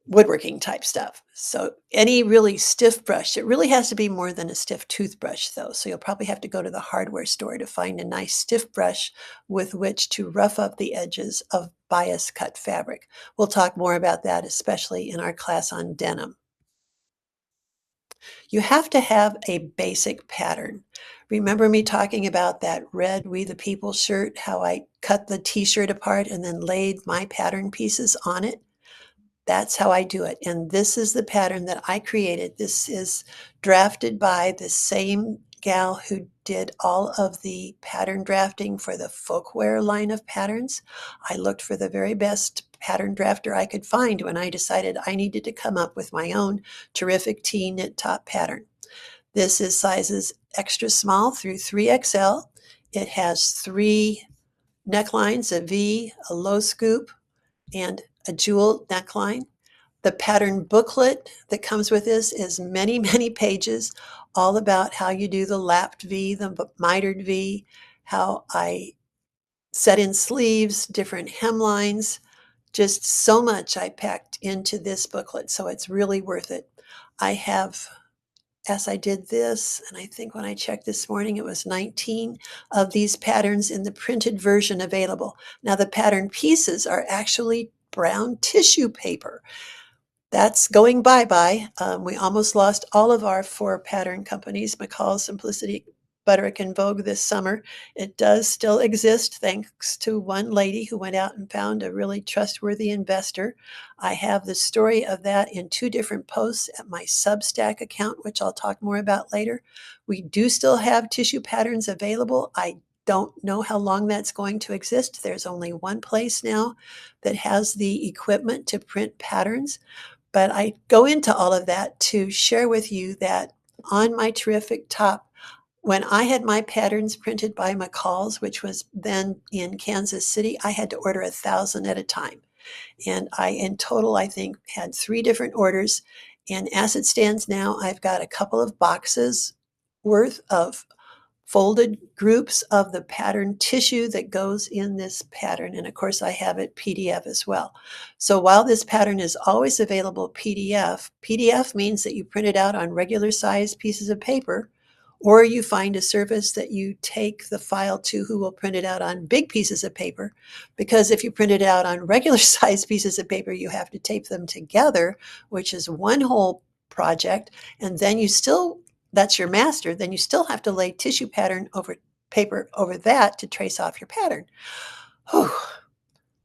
woodworking type stuff. So any really stiff brush, it really has to be more than a stiff toothbrush though. So you'll probably have to go to the hardware store to find a nice stiff brush with which to rough up the edges of bias cut fabric. We'll talk more about that, especially in our class on denim. You have to have a basic pattern. Remember me talking about that red We the People shirt, how I cut the t-shirt apart and then laid my pattern pieces on it? That's how I do it. And this is the pattern that I created. This is drafted by the same gal who did all of the pattern drafting for the folkwear line of patterns. I looked for the very best pattern drafter I could find when I decided I needed to come up with my own terrific tee knit top pattern. This is sizes extra small through 3XL. It has 3 necklines, a V, a low scoop, and a jewel neckline. The pattern booklet that comes with this is many, many pages, all about how you do the lapped V, the mitered V, how I set in sleeves, different hemlines, just so much I packed into this booklet. So it's really worth it. I have, as I did this, and I think when I checked this morning, it was 19 of these patterns in the printed version available. Now the pattern pieces are actually brown tissue paper. That's going bye-bye. We almost lost all of our 4 pattern companies, McCall, Simplicity, Butterick, and Vogue this summer. It does still exist thanks to one lady who went out and found a really trustworthy investor. I have the story of that in 2 different posts at my Substack account, which I'll talk more about later. We do still have tissue patterns available. I don't know how long that's going to exist. There's only one place now that has the equipment to print patterns. But I go into all of that to share with you that on my terrific top, when I had my patterns printed by McCall's, which was then in Kansas City, I had to order 1,000 at a time. And I, in total, I think, had 3 different orders. And as it stands now, I've got a couple of boxes worth of folded groups of the pattern tissue that goes in this pattern. And of course, I have it PDF as well. So while this pattern is always available PDF, PDF means that you print it out on regular size pieces of paper, or you find a service that you take the file to who will print it out on big pieces of paper. Because if you print it out on regular size pieces of paper, you have to tape them together, which is one whole project. And then you still, that's your master, then you still have to lay tissue pattern over paper over that to trace off your pattern. Whew.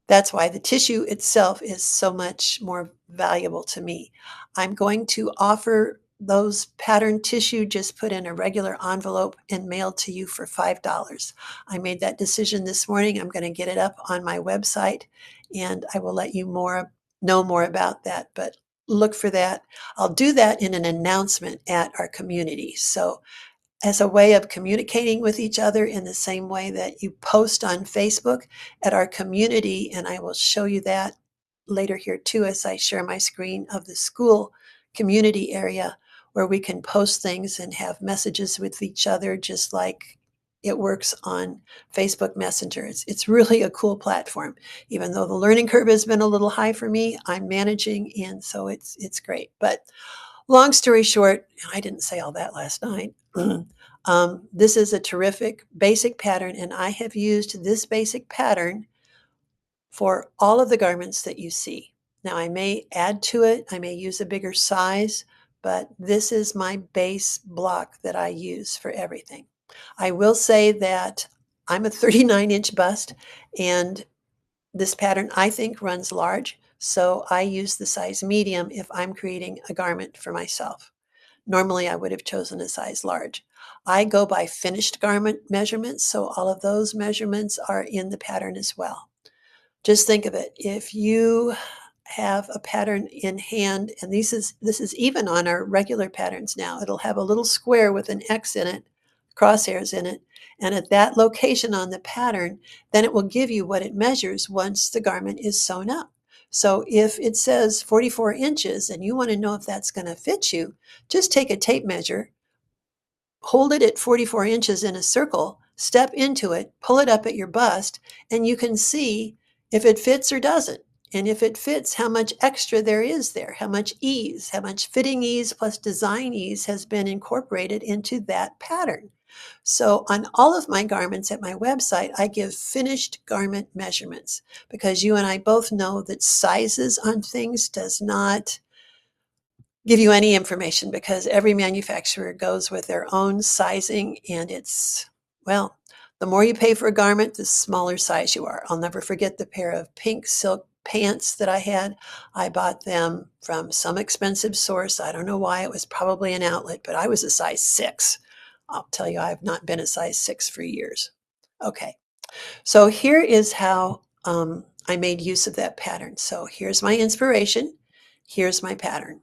That's why the tissue itself is so much more valuable to me. I'm going to offer those pattern tissue just put in a regular envelope and mailed to you for $5. I made that decision this morning. I'm going to get it up on my website and I will let you know more about that. But look for that. I'll do that in an announcement at our community. So as a way of communicating with each other in the same way that you post on Facebook at our community. And I will show you that later here too as I share my screen of the school community area where we can post things and have messages with each other just like it works on Facebook Messenger. It's really a cool platform. Even though the learning curve has been a little high for me, I'm managing and so it's great. But long story short, I didn't say all that last night. This is a terrific basic pattern, and I have used this basic pattern for all of the garments that you see. Now, I may add to it, I may use a bigger size, but this is my base block that I use for everything. I will say that I'm a 39-inch bust, and this pattern, I think, runs large, so I use the size medium if I'm creating a garment for myself. Normally, I would have chosen a size large. I go by finished garment measurements, so all of those measurements are in the pattern as well. Just think of it. If you have a pattern in hand, and this is even on our regular patterns now, it'll have a little square with an X in it, crosshairs in it, and at that location on the pattern, then it will give you what it measures once the garment is sewn up. So if it says 44 inches and you want to know if that's going to fit you, just take a tape measure, hold it at 44 inches in a circle, step into it, pull it up at your bust, and you can see if it fits or doesn't. And if it fits, how much extra there is there, how much ease, how much fitting ease plus design ease has been incorporated into that pattern. So on all of my garments at my website, I give finished garment measurements because you and I both know that sizes on things does not give you any information because every manufacturer goes with their own sizing and it's, well, the more you pay for a garment, the smaller size you are. I'll never forget the pair of pink silk pants that I had. I bought them from some expensive source. I don't know why. It was probably an outlet, but I was a size 6. I'll tell you, I've not been a size 6 for years. Okay, so here is how I made use of that pattern. So here's my inspiration. Here's my pattern.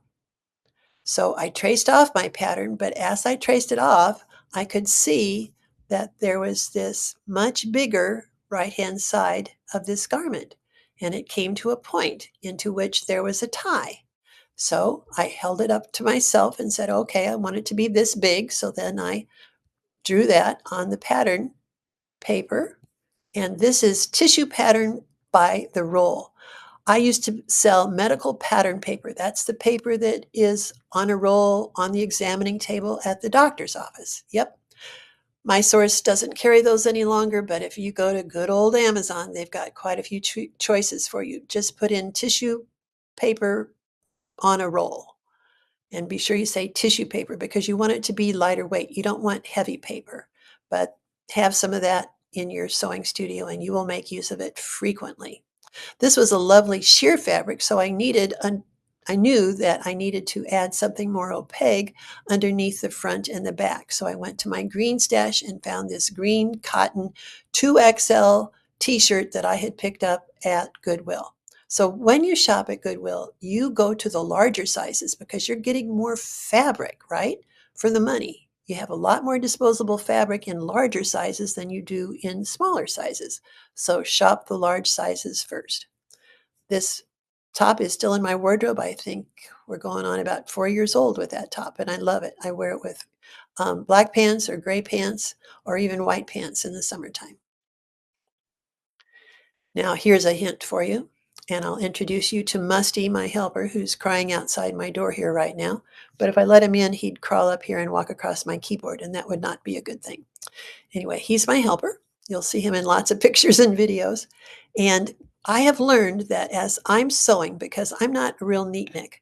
So I traced off my pattern, but as I traced it off, I could see that there was this much bigger right-hand side of this garment, and it came to a point into which there was a tie. So I held it up to myself and said, okay, I want it to be this big. So then I drew that on the pattern paper, and this is tissue pattern by the roll. I used to sell medical pattern paper. That's the paper that is on a roll on the examining table at the doctor's office. Yep. My source doesn't carry those any longer, but if you go to good old Amazon, they've got quite a few choices for you. Just put in tissue paper on a roll and be sure you say tissue paper because you want it to be lighter weight. You don't want heavy paper, but have some of that in your sewing studio and you will make use of it frequently. This was a lovely sheer fabric, so I knew that I needed to add something more opaque underneath the front and the back. So I went to my green stash and found this green cotton 2XL t-shirt that I had picked up at Goodwill. So when you shop at Goodwill, you go to the larger sizes because you're getting more fabric, right, for the money. You have a lot more disposable fabric in larger sizes than you do in smaller sizes. So shop the large sizes first. This top is still in my wardrobe. I think we're going on about 4 years old with that top, and I love it. I wear it with black pants or gray pants or even white pants in the summertime. Now, here's a hint for you. And I'll introduce you to Musty, my helper, who's crying outside my door here right now. But if I let him in, he'd crawl up here and walk across my keyboard, and that would not be a good thing. Anyway, he's my helper. You'll see him in lots of pictures and videos. And I have learned that as I'm sewing, because I'm not a real neatnik,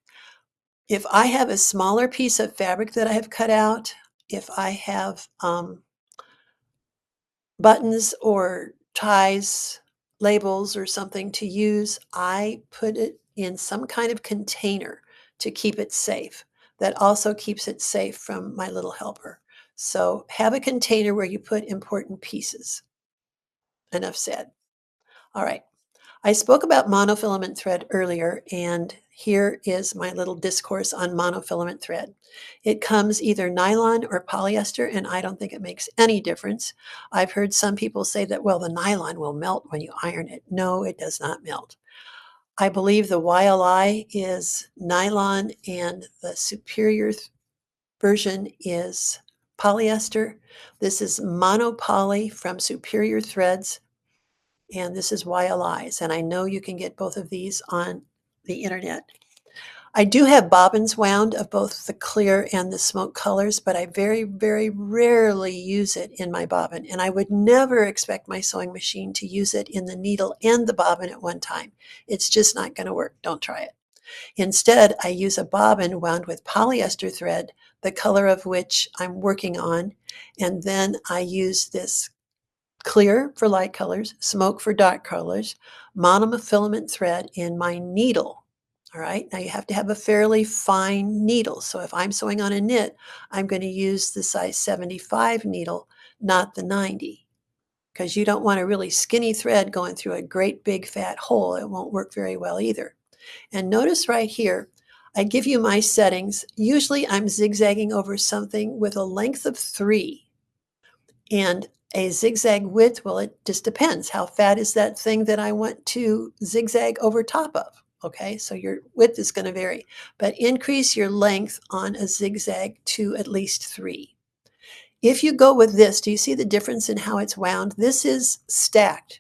if I have a smaller piece of fabric that I have cut out, if I have buttons or ties, labels or something to use, I put it in some kind of container to keep it safe. That also keeps it safe from my little helper. So have a container where you put important pieces. Enough said. All right. I spoke about monofilament thread earlier, and here is my little discourse on monofilament thread. It comes either nylon or polyester, and I don't think it makes any difference. I've heard some people say that, well, the nylon will melt when you iron it. No, it does not melt. I believe the YLI is nylon and the superior version is polyester. This is monopoly from Superior Threads, and this is YLIs, and I know you can get both of these on the internet. I do have bobbins wound of both the clear and the smoke colors, but I very, very rarely use it in my bobbin, and I would never expect my sewing machine to use it in the needle and the bobbin at one time. It's just not going to work. Don't try it. Instead, I use a bobbin wound with polyester thread, the color of which I'm working on, and then I use this clear for light colors, smoke for dark colors, monofilament thread in my needle. All right, now you have to have a fairly fine needle. So if I'm sewing on a knit, I'm going to use the size 75 needle, not the 90, because you don't want a really skinny thread going through a great big fat hole. It won't work very well either. And notice right here, I give you my settings. Usually I'm zigzagging over something with a length of 3. And a zigzag width, well, it just depends. How fat is that thing that I want to zigzag over top of? Okay, so your width is going to vary, but increase your length on a zigzag to at least 3. If you go with this, do you see the difference in how it's wound? This is stacked.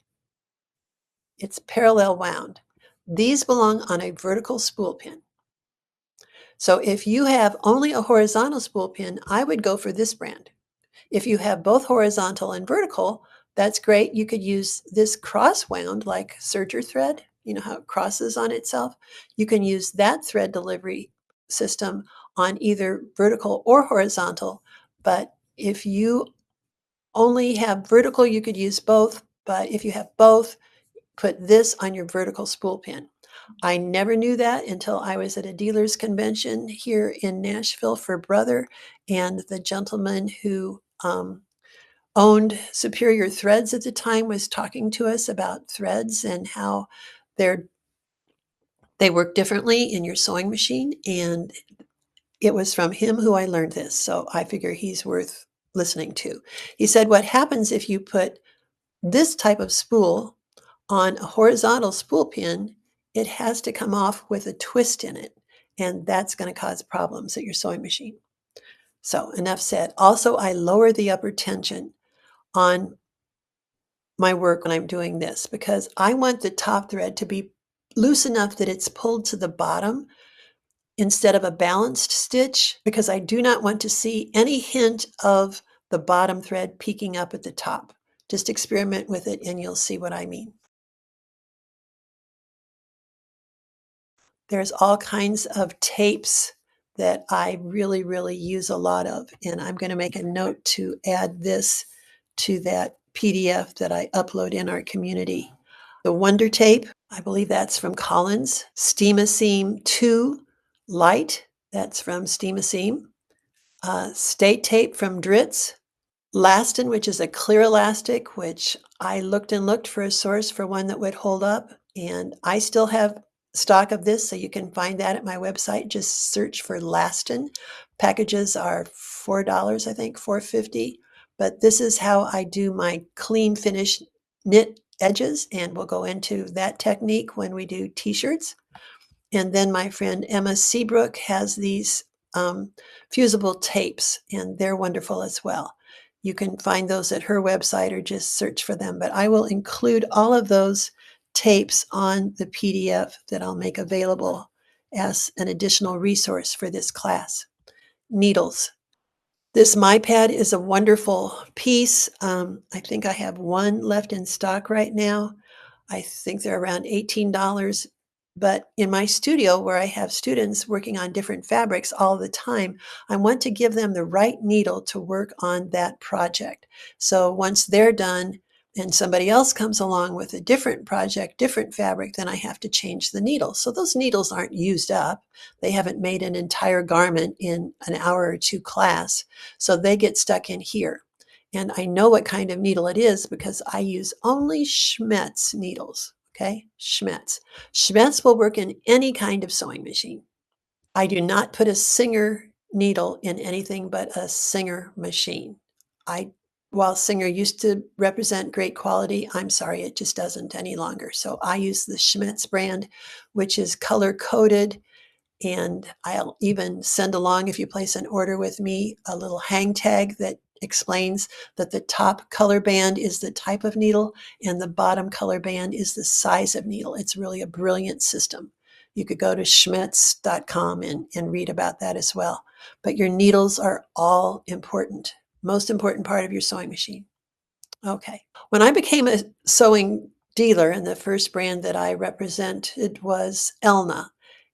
It's parallel wound. These belong on a vertical spool pin. So if you have only a horizontal spool pin, I would go for this brand. If you have both horizontal and vertical, that's great. You could use this cross wound like serger thread. You know how it crosses on itself? You can use that thread delivery system on either vertical or horizontal. But if you only have vertical, you could use both. But if you have both, put this on your vertical spool pin. I never knew that until I was at a dealers convention here in Nashville for Brother, and the gentleman who owned Superior Threads at the time was talking to us about threads and how they're they work differently in your sewing machine, and it was from him who I learned this, so I figure he's worth listening to. He said what happens if you put this type of spool on a horizontal spool pin, it has to come off with a twist in it, and that's going to cause problems at your sewing machine. So enough said. Also, I lower the upper tension on my work when I'm doing this because I want the top thread to be loose enough that it's pulled to the bottom instead of a balanced stitch, because I do not want to see any hint of the bottom thread peeking up at the top. Just experiment with it and you'll see what I mean. There's all kinds of tapes that I really, really use a lot of, and I'm going to make a note to add this to that PDF that I upload in our community. The Wonder Tape, I believe that's from Collins. Steam-A-Seam 2 Light, that's from Steam-A-Seam. State Tape from Dritz. Lastin, which is a clear elastic, which I looked and looked for a source for one that would hold up, and I still have stock of this, so you can find that at my website. Just search for Lastin. Packages are $4, I think, $4.50. But this is how I do my clean finish knit edges, and we'll go into that technique when we do t-shirts. And then my friend Emma Seabrook has these fusible tapes, and they're wonderful as well. You can find those at her website or just search for them. But I will include all of those tapes on the PDF that I'll make available as an additional resource for this class. Needles. This MyPad is a wonderful piece. I think I have one left in stock right now. I think they're around $18. But in my studio, where I have students working on different fabrics all the time, I want to give them the right needle to work on that project. So once they're done and somebody else comes along with a different project, different fabric, then I have to change the needle. So those needles aren't used up. They haven't made an entire garment in an hour or two class. So they get stuck in here. And I know what kind of needle it is because I use only Schmetz needles. Okay, Schmetz. Schmetz will work in any kind of sewing machine. I do not put a Singer needle in anything but a Singer machine. I While Singer used to represent great quality, I'm sorry, it just doesn't any longer. So I use the Schmetz brand, which is color coded, and I'll even send along, if you place an order with me, a little hang tag that explains that the top color band is the type of needle and the bottom color band is the size of needle. It's really a brilliant system. You could go to schmetz.com and read about that as well. But your needles are all important, most important part of your sewing machine. Okay. When I became a sewing dealer, and the first brand that I represented was Elna,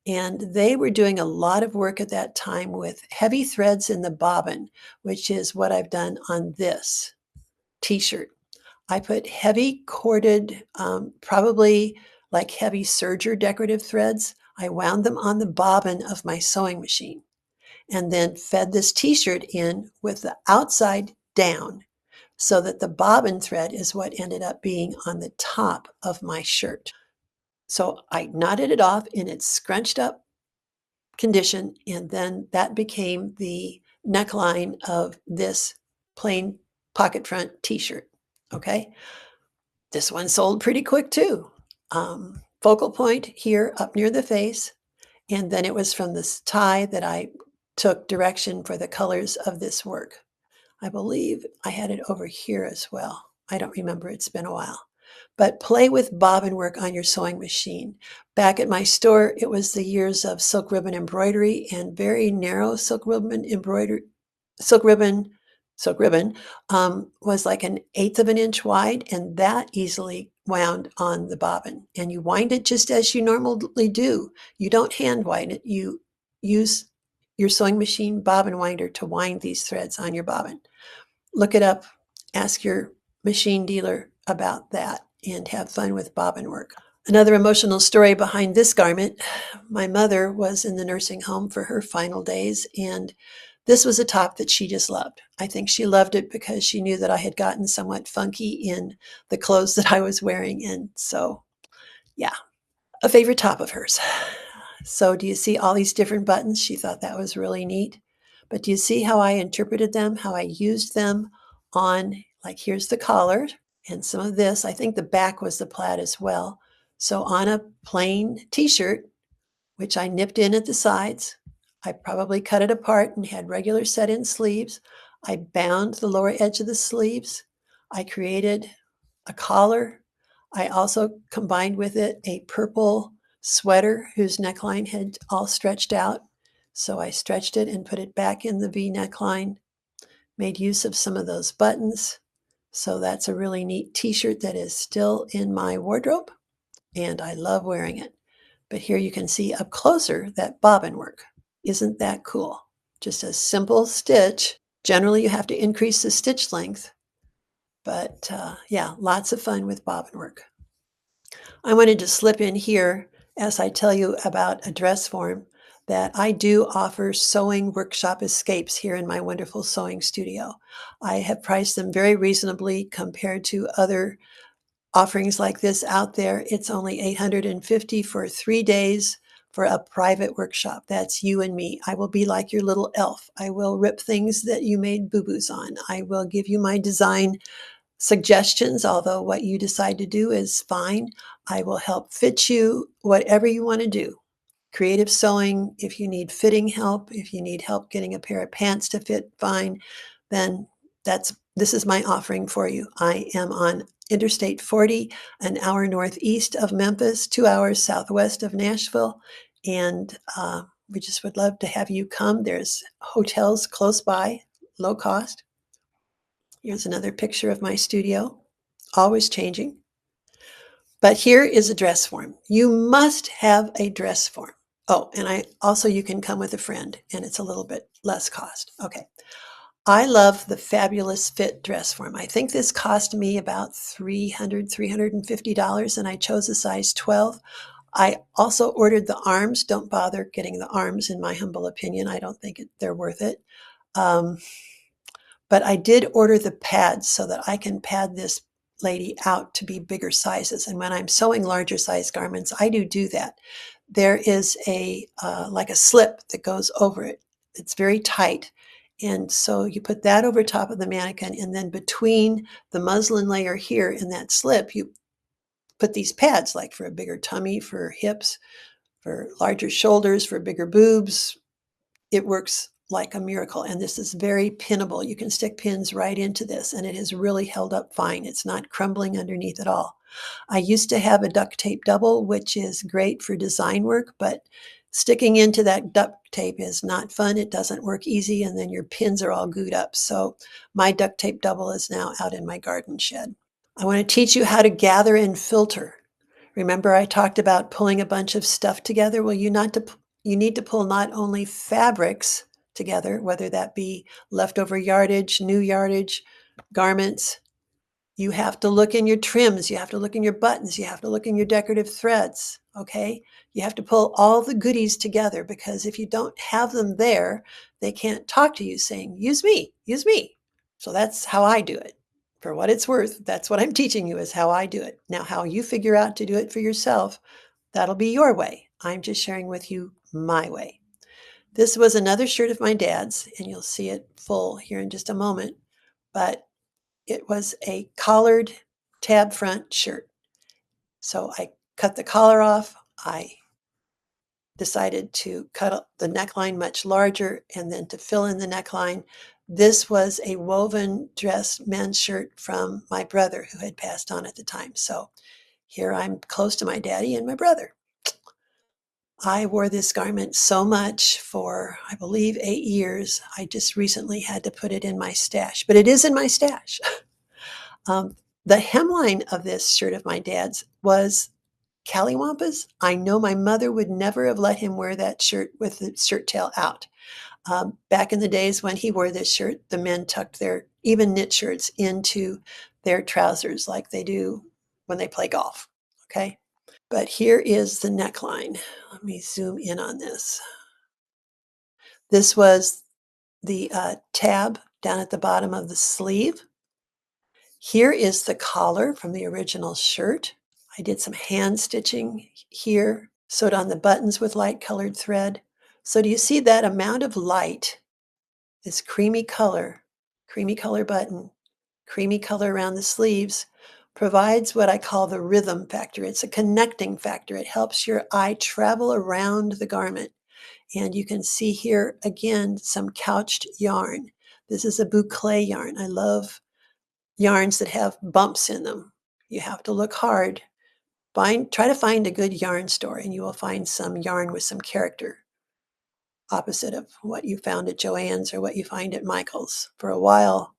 and they were doing a lot of work at that time with heavy threads in the bobbin, which is what I've done on this t-shirt. I put heavy corded, probably like heavy serger decorative threads. I wound them on the bobbin of my sewing machine and then fed this t-shirt in with the outside down so that the bobbin thread is what ended up being on the top of my shirt. So I knotted it off in its scrunched up condition, and then that became the neckline of this plain pocket front t-shirt. Okay. This one sold pretty quick too. Focal point here up near the face. And then it was from this tie that I took direction for the colors of this work. I believe I had it over here as well. I don't remember, it's been a while. But play with bobbin work on your sewing machine. Back at my store, it was the years of silk ribbon embroidery and very narrow silk ribbon embroidery. Silk ribbon, silk ribbon was like an eighth of an inch wide, and that easily wound on the bobbin. And you wind it just as you normally do. You don't hand wind it. You use your sewing machine bobbin winder to wind these threads on your bobbin. Look it up, ask your machine dealer about that, and have fun with bobbin work. Another emotional story behind this garment, my mother was in the nursing home for her final days, and this was a top that she just loved. I think she loved it because she knew that I had gotten somewhat funky in the clothes that I was wearing, and so, yeah, a favorite top of hers. So do you see all these different buttons? She thought that was really neat. But do you see how I interpreted them, how I used them on, like here's the collar and some of this. I think the back was the plaid as well. So on a plain t-shirt, which I nipped in at the sides, I probably cut it apart and had regular set-in sleeves. I bound the lower edge of the sleeves. I created a collar. I also combined with it a purple sweater whose neckline had all stretched out. So I stretched it and put it back in the V neckline, made use of some of those buttons. So that's a really neat t-shirt that is still in my wardrobe, and I love wearing it. But here you can see up closer that bobbin work. Isn't that cool? Just a simple stitch. Generally, you have to increase the stitch length, but yeah, lots of fun with bobbin work. I wanted to slip in here as I tell you about a dress form that I do offer sewing workshop escapes here in my wonderful sewing studio. I have priced them very reasonably compared to other offerings like this out there. It's only $850 for 3 days for a private workshop. That's you and me. I will be like your little elf. I will rip things that you made boo-boos on. I will give you my design suggestions, although what you decide to do is fine. I will help fit you whatever you want to do. Creative sewing, if you need fitting help, if you need help getting a pair of pants to fit fine, then this is my offering for you. I am on Interstate 40, an hour northeast of Memphis, 2 hours southwest of Nashville. And we just would love to have you come. There's hotels close by, low cost. Here's another picture of my studio, always changing. But here is a dress form. You must have a dress form. Oh, and you can come with a friend and it's a little bit less cost. Okay. I love the Fabulous Fit dress form. I think this cost me about $350, and I chose a size 12. I also ordered the arms. Don't bother getting the arms, in my humble opinion. I don't think they're worth it. Um, but I did order the pads so that I can pad this lady out to be bigger sizes. And when I'm sewing larger size garments, I do that. There is like a slip that goes over it. It's very tight. And so you put that over top of the mannequin, and then between the muslin layer here and that slip, you put these pads, like for a bigger tummy, for hips, for larger shoulders, for bigger boobs. It works like a miracle. And this is very pinnable. You can stick pins right into this, and it has really held up fine. It's not crumbling underneath at all. I used to have a duct tape double, which is great for design work, but sticking into that duct tape is not fun. It doesn't work easy, and then your pins are all glued up. So my duct tape double is now out in my garden shed. I want to teach you how to gather and filter. Remember I talked about pulling a bunch of stuff together? Well, you need to pull not only fabrics together, whether that be leftover yardage, new yardage, garments. You have to look in your trims, you have to look in your buttons, you have to look in your decorative threads, okay? You have to pull all the goodies together, because if you don't have them there, they can't talk to you saying, use me, use me. So that's how I do it. For what it's worth, that's what I'm teaching you, is how I do it. Now, how you figure out to do it for yourself, that'll be your way. I'm just sharing with you my way. This was another shirt of my dad's, and you'll see it full here in just a moment, but it was a collared tab front shirt. So I cut the collar off. I decided to cut the neckline much larger, and then to fill in the neckline, this was a woven dress men's shirt from my brother, who had passed on at the time. So here I'm close to my daddy and my brother. I wore this garment so much for, I believe, 8 years. I just recently had to put it in my stash, but it is in my stash. The hemline of this shirt of my dad's was Callywampas. I know my mother would never have let him wear that shirt with the shirt tail out. Back in the days when he wore this shirt, the men tucked their even knit shirts into their trousers like they do when they play golf. Okay. But here is the neckline. Let me zoom in on this. This was the tab down at the bottom of the sleeve. Here is the collar from the original shirt. I did some hand stitching here, sewed on the buttons with light colored thread. So do you see that amount of light, this creamy color button, creamy color around the sleeves, provides what I call the rhythm factor. It's a connecting factor. It helps your eye travel around the garment. And you can see here again some couched yarn. This is a boucle yarn. I love yarns that have bumps in them. You have to look hard. Try to find a good yarn store, and you will find some yarn with some character, opposite of what you found at Joann's or what you find at Michael's. For a while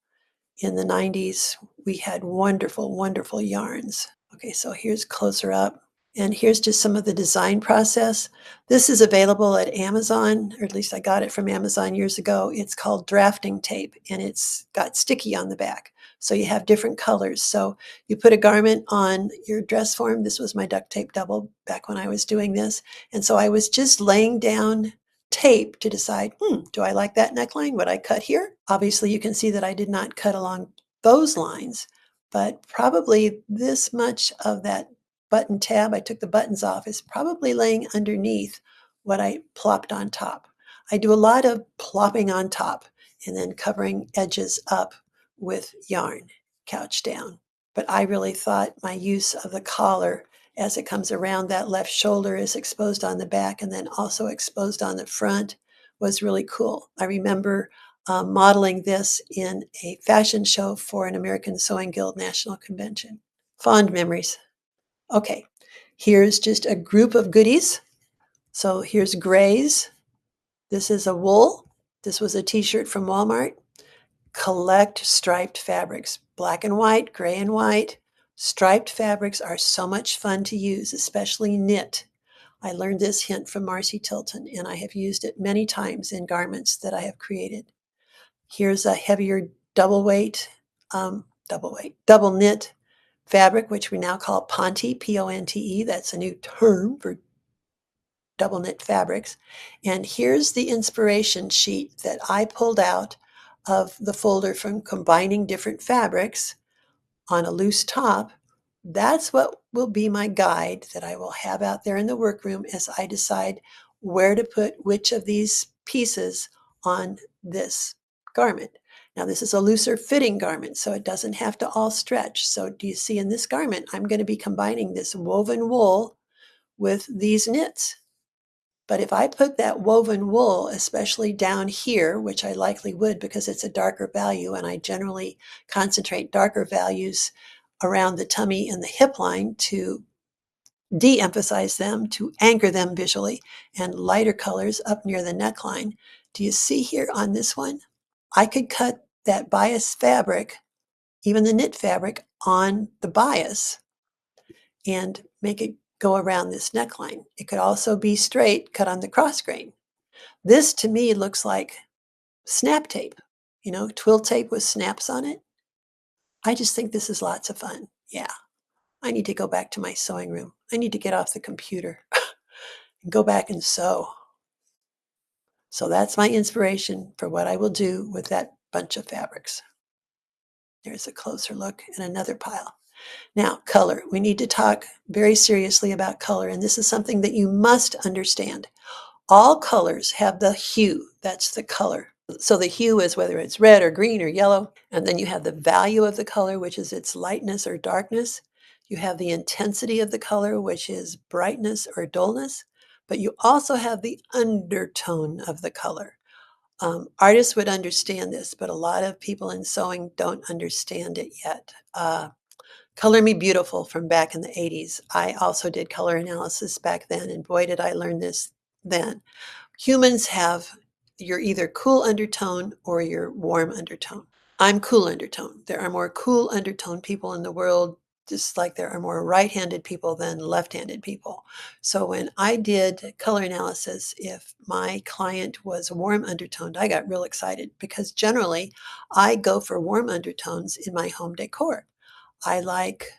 in the 90s, we had wonderful, wonderful yarns. Okay, so here's closer up. And here's just some of the design process. This is available at Amazon, or at least I got it from Amazon years ago. It's called drafting tape, and it's got sticky on the back. So you have different colors. So you put a garment on your dress form. This was my duct tape double back when I was doing this. And so I was just laying down tape to decide, do I like that neckline? Would I cut here? Obviously, you can see that I did not cut along those lines, but probably this much of that button tab, I took the buttons off, is probably laying underneath what I plopped on top. I do a lot of plopping on top and then covering edges up with yarn, couch down. But I really thought my use of the collar as it comes around that left shoulder, is exposed on the back and then also exposed on the front, was really cool. I remember modeling this in a fashion show for an American Sewing Guild National Convention. Fond memories. Okay, here's just a group of goodies. So here's grays. This is a wool. This was a t-shirt from Walmart. Collect striped fabrics, black and white, gray and white. Striped fabrics are so much fun to use, especially knit. I learned this hint from Marcy Tilton, and I have used it many times in garments that I have created. Here's a heavier double knit fabric, which we now call Ponte, P-O-N-T-E. That's a new term for double knit fabrics. And here's the inspiration sheet that I pulled out of the folder from combining different fabrics on a loose top. That's what will be my guide that I will have out there in the workroom as I decide where to put which of these pieces on this garment. Now, this is a looser fitting garment, so it doesn't have to all stretch. So do you see in this garment, I'm going to be combining this woven wool with these knits. But if I put that woven wool, especially down here, which I likely would because it's a darker value, and I generally concentrate darker values around the tummy and the hip line to de-emphasize them, to anchor them visually, and lighter colors up near the neckline. Do you see here on this one? I could cut that bias fabric, even the knit fabric, on the bias and make it go around this neckline. It could also be straight, cut on the cross grain. This to me looks like snap tape, twill tape with snaps on it. I just think this is lots of fun. Yeah, I need to go back to my sewing room. I need to get off the computer and go back and sew. So that's my inspiration for what I will do with that bunch of fabrics. There's a closer look in another pile. Now, color. We need to talk very seriously about color, and this is something that you must understand. All colors have the hue, that's the color. So the hue is whether it's red or green or yellow, and then you have the value of the color, which is its lightness or darkness. You have the intensity of the color, which is brightness or dullness, but you also have the undertone of the color. Artists would understand this, but a lot of people in sewing don't understand it yet. Color Me Beautiful from back in the 80s. I also did color analysis back then, and boy, did I learn this then. Humans have your either cool undertone or your warm undertone. I'm cool undertone. There are more cool undertone people in the world, just like there are more right-handed people than left-handed people. So when I did color analysis, if my client was warm undertoned, I got real excited because generally I go for warm undertones in my home decor. I like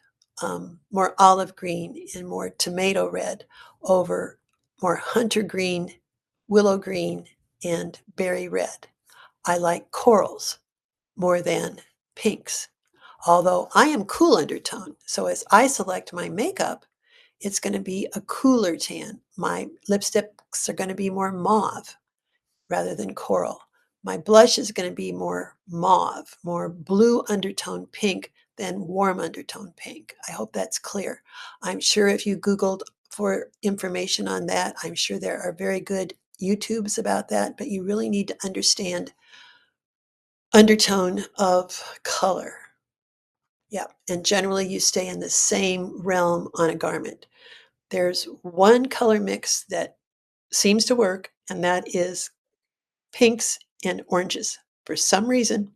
more olive green and more tomato red over more hunter green, willow green, and berry red. I like corals more than pinks, although I am cool undertone. So as I select my makeup, it's going to be a cooler tan. My lipsticks are going to be more mauve rather than coral. My blush is going to be more mauve, more blue undertone pink than warm undertone pink. I hope that's clear. I'm sure if you Googled for information on that, I'm sure there are very good YouTubes about that, but you really need to understand undertone of color. Yeah, and generally you stay in the same realm on a garment. There's one color mix that seems to work, and that is pinks and oranges. For some reason,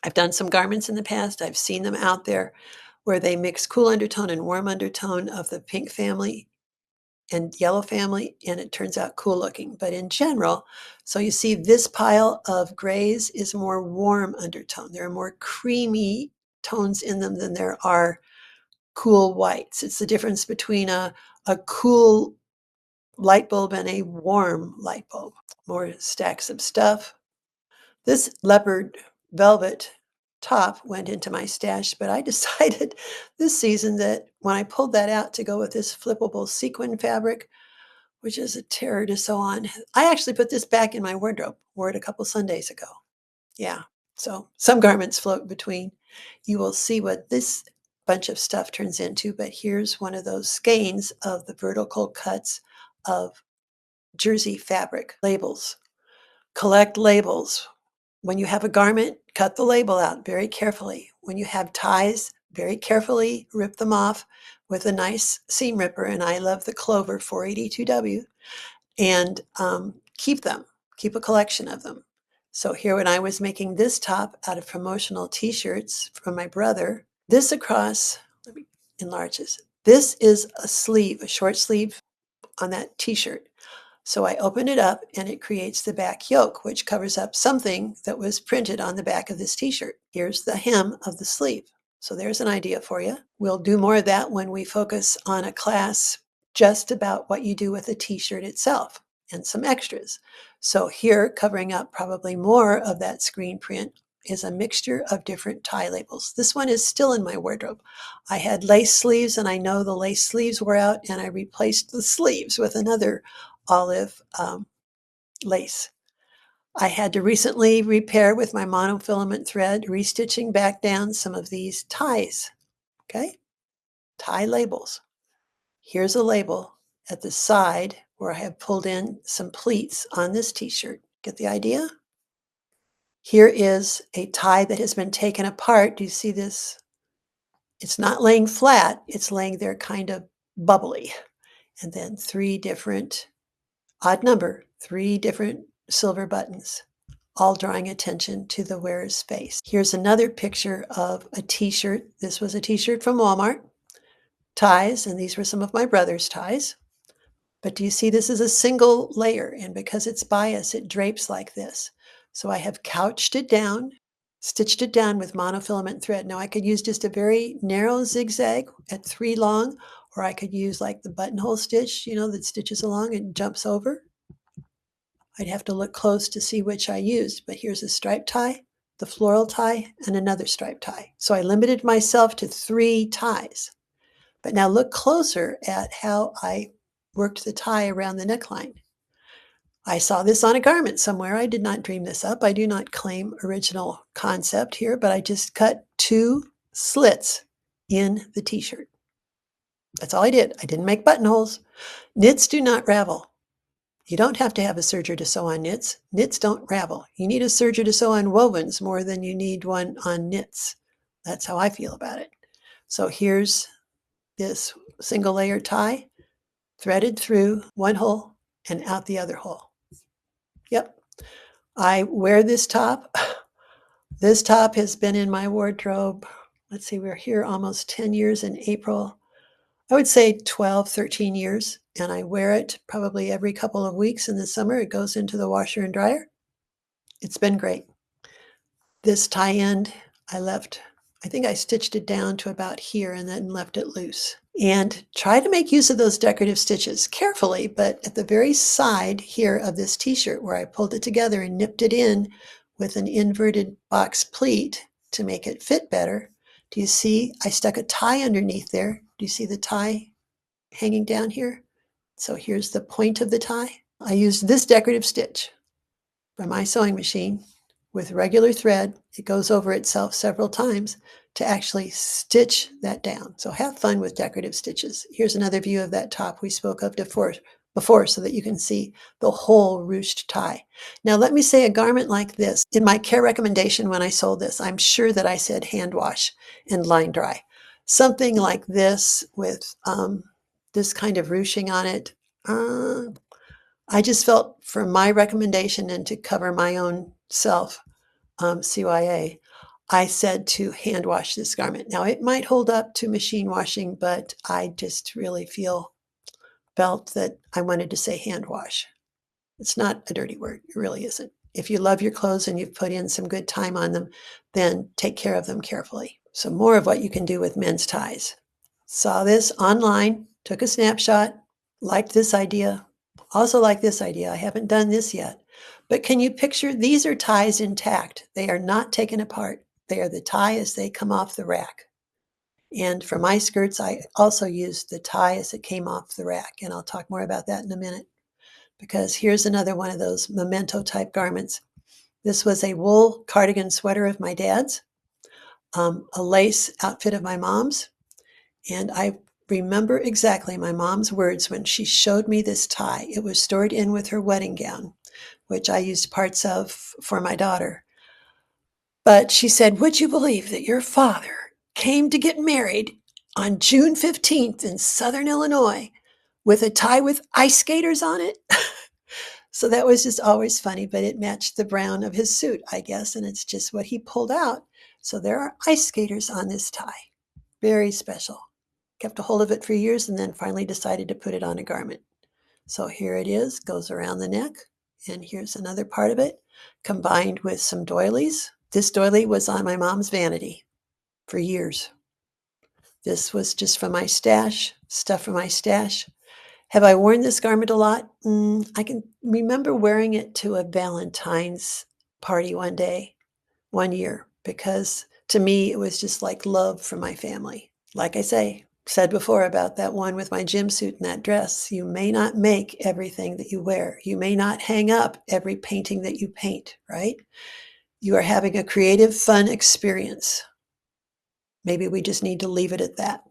I've done some garments in the past, I've seen them out there where they mix cool undertone and warm undertone of the pink family and yellow family, and it turns out cool looking. But in general, so you see this pile of grays is more warm undertone. There are more creamy tones in them than there are cool whites. It's the difference between a cool light bulb and a warm light bulb. More stacks of stuff. This leopard velvet top went into my stash, but I decided this season that when I pulled that out to go with this flippable sequin fabric, which is a terror to sew on, I actually put this back in my wardrobe, wore it a couple Sundays ago. Yeah, so some garments float between. You will see what this bunch of stuff turns into, but here's one of those skeins of the vertical cuts of jersey fabric labels. Collect labels. When you have a garment, cut the label out very carefully. When you have ties, very carefully rip them off with a nice seam ripper, and I love the Clover 482W, and keep them, keep a collection of them. So here when I was making this top out of promotional t-shirts from my brother, this across, let me enlarge this. This is a sleeve, a short sleeve on that t-shirt. So I open it up and it creates the back yoke, which covers up something that was printed on the back of this t-shirt. Here's the hem of the sleeve. So there's an idea for you. We'll do more of that when we focus on a class just about what you do with a t-shirt itself and some extras. So here, covering up probably more of that screen print, is a mixture of different tie labels. This one is still in my wardrobe. I had lace sleeves and I know the lace sleeves were out, and I replaced the sleeves with another olive lace. I had to recently repair with my monofilament thread, restitching back down some of these ties. Okay, tie labels. Here's a label at the side where I have pulled in some pleats on this t-shirt. Get the idea? Here is a tie that has been taken apart. Do you see this? It's not laying flat, it's laying there kind of bubbly. And then three different, odd number, three different silver buttons, all drawing attention to the wearer's face. Here's another picture of a t-shirt. This was a t-shirt from Walmart. Ties, and these were some of my brother's ties. But do you see this is a single layer, and because it's bias, it drapes like this. So I have couched it down, stitched it down with monofilament thread. Now I could use just a very narrow zigzag at 3 long, or I could use like the buttonhole stitch, that stitches along and jumps over. I'd have to look close to see which I used, but here's a striped tie, the floral tie, and another striped tie. So I limited myself to 3 ties. But now look closer at how I worked the tie around the neckline. I saw this on a garment somewhere. I did not dream this up. I do not claim original concept here, but I just cut 2 slits in the t-shirt. That's all I did. I didn't make buttonholes. Knits do not ravel. You don't have to have a serger to sew on knits. Knits don't ravel. You need a serger to sew on wovens more than you need one on knits. That's how I feel about it. So here's this single layer tie, threaded through one hole and out the other hole. Yep. I wear this top. This top has been in my wardrobe. Let's see, we're here almost 10 years in April. I would say 12, 13 years, and I wear it probably every couple of weeks in the summer. It goes into the washer and dryer. It's been great. This tie end, I think I stitched it down to about here and then left it loose. And try to make use of those decorative stitches carefully, but at the very side here of this t-shirt where I pulled it together and nipped it in with an inverted box pleat to make it fit better. Do you see I stuck a tie underneath there? Do you see the tie hanging down here? So here's the point of the tie. I used this decorative stitch from my sewing machine with regular thread. It goes over itself several times to actually stitch that down. So have fun with decorative stitches. Here's another view of that top we spoke of before so that you can see the whole ruched tie. Now let me say a garment like this. In my care recommendation when I sold this, I'm sure that I said hand wash and line dry. Something like this with this kind of ruching on it. I just felt for my recommendation and to cover my own self, CYA, I said to hand wash this garment. Now it might hold up to machine washing, but I just really felt that I wanted to say hand wash. It's not a dirty word. It really isn't. If you love your clothes and you've put in some good time on them, then take care of them carefully. So more of what you can do with men's ties. Saw this online, took a snapshot, liked this idea, also like this idea. I haven't done this yet. But can you picture, these are ties intact. They are not taken apart. They are the tie as they come off the rack. And for my skirts, I also used the tie as it came off the rack. And I'll talk more about that in a minute. Because here's another one of those memento type garments. This was a wool cardigan sweater of my dad's, a lace outfit of my mom's. And I remember exactly my mom's words when she showed me this tie. It was stored in with her wedding gown, which I used parts of for my daughter. But she said, "Would you believe that your father came to get married on June 15th in Southern Illinois with a tie with ice skaters on it. So that was just always funny, but it matched the brown of his suit, I guess, and it's just what he pulled out. So there are ice skaters on this tie. Very special. Kept a hold of it for years and then finally decided to put it on a garment. So here it is, goes around the neck, and here's another part of it, combined with some doilies. This doily was on my mom's vanity for years. This was just from my stash, stuff from my stash. Have I worn this garment a lot? I can remember wearing it to a Valentine's party one year, because to me, it was just like love from my family. Like I said before about that one with my gym suit and that dress, you may not make everything that you wear. You may not hang up every painting that you paint, right? You are having a creative, fun experience. Maybe we just need to leave it at that.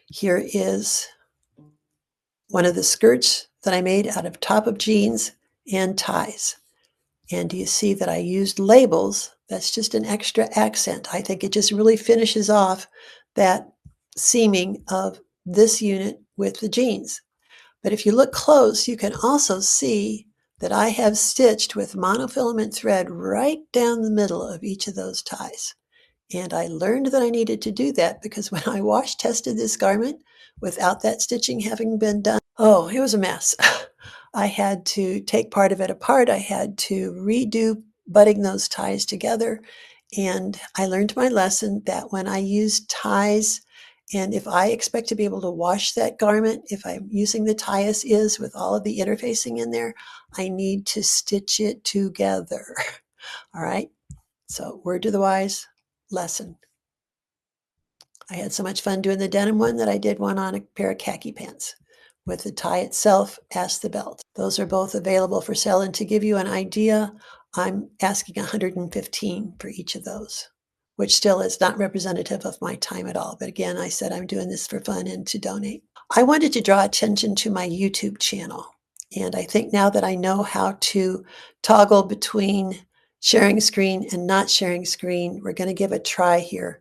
Here is one of the skirts that I made out of top of jeans and ties. And do you see that I used labels? That's just an extra accent. I think it just really finishes off that seaming of this unit with the jeans. But if you look close, you can also see that I have stitched with monofilament thread right down the middle of each of those ties. And I learned that I needed to do that because when I wash tested this garment without that stitching having been done, oh, it was a mess. I had to take part of it apart. I had to redo butting those ties together. And I learned my lesson that when I use ties, and if I expect to be able to wash that garment, if I'm using the tie as is with all of the interfacing in there, I need to stitch it together. All right. So word to the wise, lesson. I had so much fun doing the denim one that I did one on a pair of khaki pants with the tie itself as the belt. Those are both available for sale. And to give you an idea, I'm asking $115 for each of those, which still is not representative of my time at all. But again, I said I'm doing this for fun and to donate. I wanted to draw attention to my YouTube channel. And I think now that I know how to toggle between sharing screen and not sharing screen, we're going to give a try here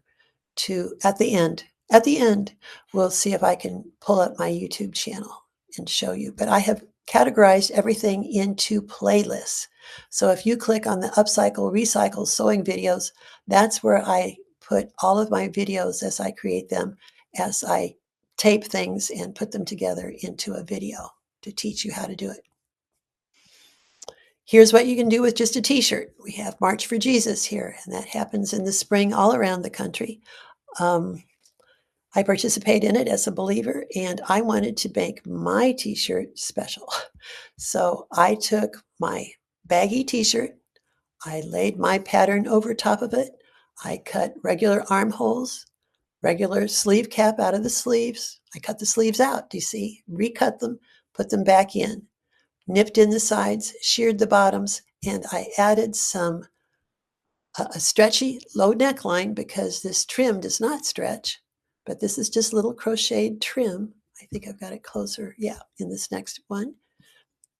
to at the end. At the end, we'll see if I can pull up my YouTube channel and show you. But I have categorized everything into playlists. So if you click on the Upcycle, Recycle Sewing videos, that's where I put all of my videos as I create them, as I tape things and put them together into a video to teach you how to do it. Here's what you can do with just a t-shirt. We have March for Jesus here, and that happens in the spring all around the country. I participate in it as a believer, and I wanted to make my t-shirt special. So I took my baggy t-shirt, I laid my pattern over top of it, I cut regular armholes, regular sleeve cap out of the sleeves. I cut the sleeves out, do you see? Recut them, put them back in, nipped in the sides, sheared the bottoms, and I added a stretchy low neckline because this trim does not stretch, but this is just little crocheted trim. I think I've got it closer. Yeah, in this next one.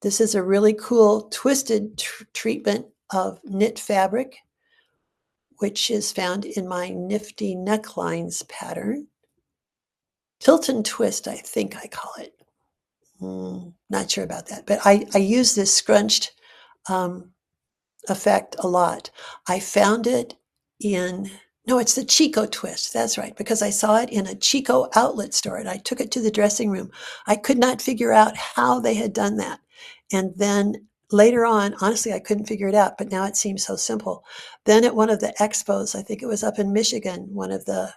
This is a really cool twisted treatment of knit fabric, which is found in my Nifty Necklines pattern. Tilt and twist, I think I call it. Not sure about that, but I use this scrunched effect a lot. I found it no, it's the Chico twist. That's right, because I saw it in a Chico outlet store and I took it to the dressing room. I could not figure out how they had done that. And then later on, honestly, I couldn't figure it out, but now it seems so simple. Then at one of the expos, I think it was up in Michigan, one of the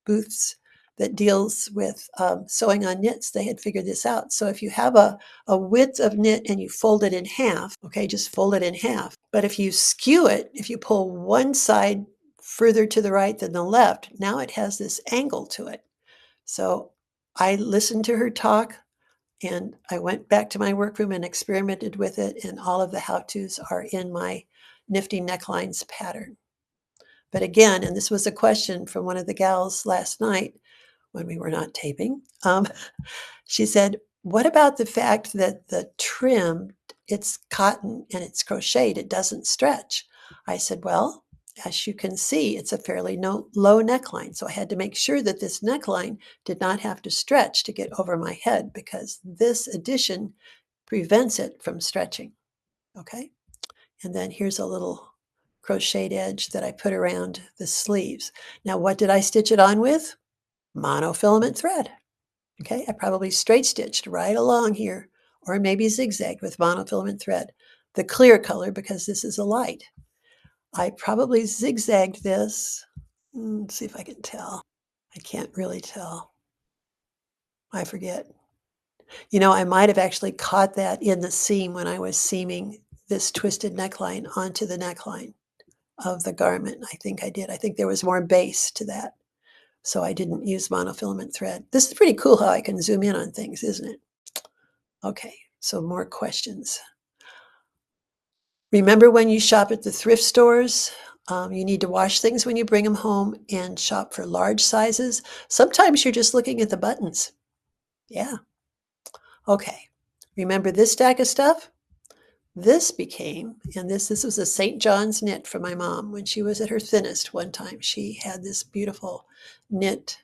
booths that deals with sewing on knits, they had figured this out. So if you have a width of knit and you fold it in half, okay, just fold it in half. But if you skew it, if you pull one side further to the right than the left, now it has this angle to it. So I listened to her talk and I went back to my workroom and experimented with it, and all of the how-tos are in my Nifty Necklines pattern. But again, and this was a question from one of the gals last night when we were not taping, she said, what about the fact that the trim, it's cotton and it's crocheted, it doesn't stretch? I said, well, as you can see, it's a fairly low neckline. So I had to make sure that this neckline did not have to stretch to get over my head because this addition prevents it from stretching. Okay. And then here's a little crocheted edge that I put around the sleeves. Now, what did I stitch it on with? Monofilament thread. Okay. I probably straight stitched right along here, or maybe zigzagged with monofilament thread. The clear color, because this is a light. I probably zigzagged this. Let's see if I can tell. I can't really tell. I forget. I might have actually caught that in the seam when I was seaming this twisted neckline onto the neckline of the garment. I think I did. I think there was more base to that. So I didn't use monofilament thread. This is pretty cool how I can zoom in on things, isn't it? Okay, so more questions. Remember when you shop at the thrift stores, you need to wash things when you bring them home and shop for large sizes. Sometimes you're just looking at the buttons. Yeah. Okay. Remember this stack of stuff? This became, and this was a St. John's knit from my mom when she was at her thinnest one time. She had this beautiful knit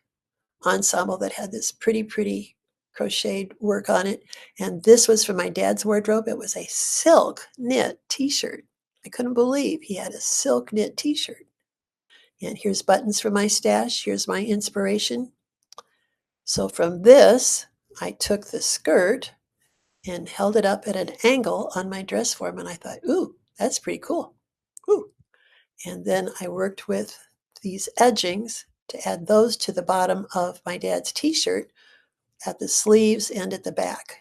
ensemble that had this pretty crocheted work on it. And this was from my dad's wardrobe. It was a silk knit t-shirt. I couldn't believe he had a silk knit t-shirt. And here's buttons from my stash. Here's my inspiration. So from this, I took the skirt and held it up at an angle on my dress form. And I thought, ooh, that's pretty cool. Ooh. And then I worked with these edgings to add those to the bottom of my dad's t-shirt at the sleeves and at the back.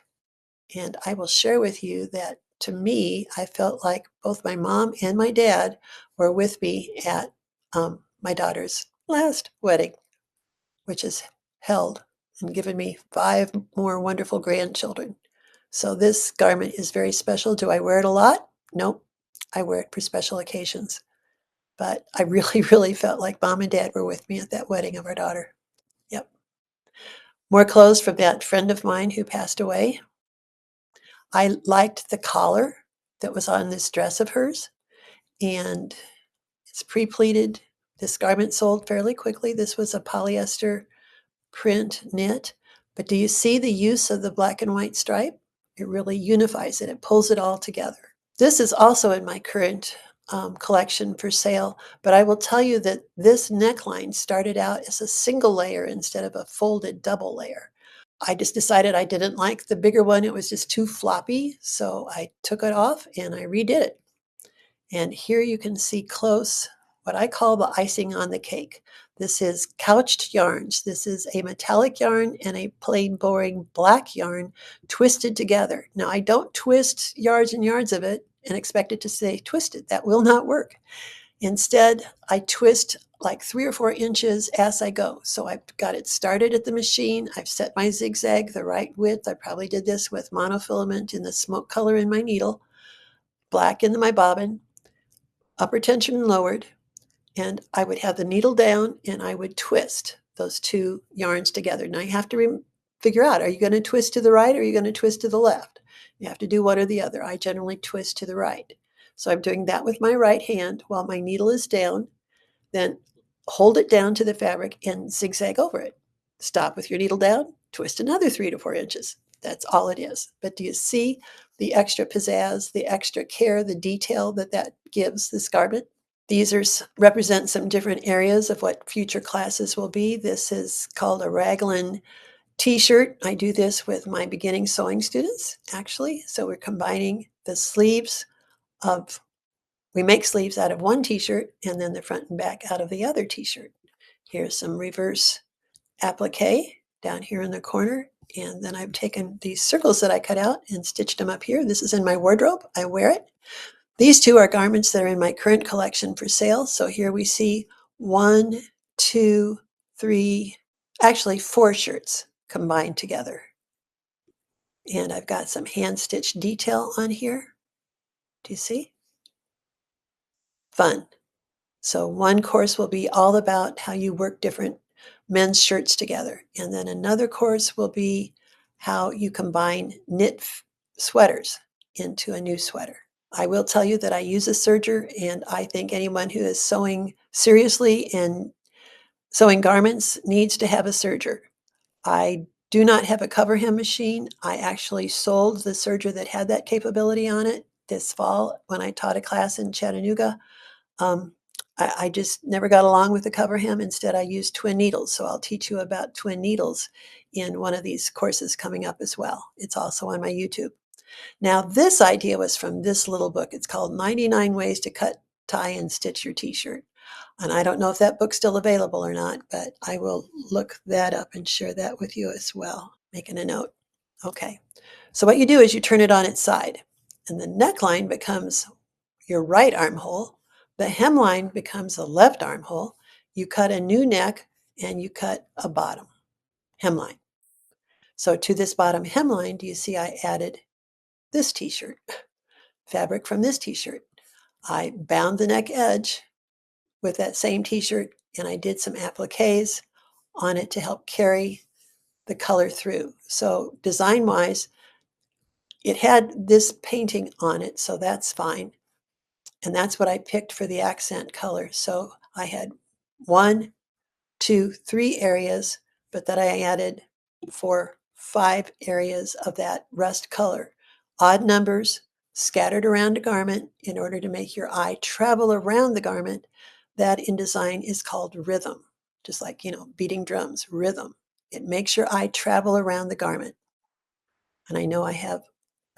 And I will share with you that to me, I felt like both my mom and my dad were with me at my daughter's last wedding, which is held and given me 5 more wonderful grandchildren. So this garment is very special. Do I wear it a lot? Nope. I wear it for special occasions. But I really, really felt like mom and dad were with me at that wedding of our daughter. Yep. More clothes from that friend of mine who passed away. I liked the collar that was on this dress of hers, and it's pre-pleated. This garment sold fairly quickly. This was a polyester print knit, but do you see the use of the black and white stripe? It really unifies it. It pulls it all together. This is also in my current collection for sale, but I will tell you that this neckline started out as a single layer instead of a folded double layer. I just decided I didn't like the bigger one. It was just too floppy, so I took it off and I redid it. And here you can see close what I call the icing on the cake. This is couched yarns. This is a metallic yarn and a plain boring black yarn twisted together. Now, I don't twist yards and yards of it and expect it to stay twisted. That will not work. Instead, I twist like 3 or 4 inches as I go. So I've got it started at the machine. I've set my zigzag the right width. I probably did this with monofilament in the smoke color in my needle, black in my bobbin, upper tension lowered, and I would have the needle down and I would twist those 2 yarns together. Now you have to figure out, are you going to twist to the right or are you going to twist to the left? You have to do one or the other. I generally twist to the right. So I'm doing that with my right hand while my needle is down, then hold it down to the fabric and zigzag over it. Stop with your needle down, twist another 3 to 4 inches. That's all it is. But do you see the extra pizzazz, the extra care, the detail that gives this garment? These represent some different areas of what future classes will be. This is called a raglan t-shirt. I do this with my beginning sewing students, actually. So we're combining the sleeves we make sleeves out of one t-shirt and then the front and back out of the other t-shirt. Here's some reverse applique down here in the corner. And then I've taken these circles that I cut out and stitched them up here. This is in my wardrobe. I wear it. These 2 are garments that are in my current collection for sale. So here we see 1, 2, 3, actually 4 shirts combined together. And I've got some hand-stitched detail on here. Do you see? Fun. So one course will be all about how you work different men's shirts together. And then another course will be how you combine knit sweaters into a new sweater. I will tell you that I use a serger, and I think anyone who is sewing seriously and sewing garments needs to have a serger. I do not have a cover hem machine. I actually sold the serger that had that capability on it this fall when I taught a class in Chattanooga. Um, I just never got along with the cover hem. Instead, I used twin needles. So I'll teach you about twin needles in one of these courses coming up as well. It's also on my YouTube. Now, this idea was from this little book. It's called 99 Ways to Cut, Tie, and Stitch Your T-Shirt. And I don't know if that book's still available or not, but I will look that up and share that with you as well. Making a note. Okay. So what you do is you turn it on its side, and the neckline becomes your right armhole. The hemline becomes the left armhole. You cut a new neck and you cut a bottom hemline. So to this bottom hemline, do you see I added this t-shirt, fabric from this t-shirt. I bound the neck edge with that same t-shirt and I did some appliques on it to help carry the color through. So design-wise, it had this painting on it, so that's fine. And that's what I picked for the accent color. So I had 1, 2, 3 areas, but then I added 4, 5 areas of that rust color. Odd numbers scattered around a garment in order to make your eye travel around the garment. That in design is called rhythm. Just like, beating drums, rhythm. It makes your eye travel around the garment. And I know I have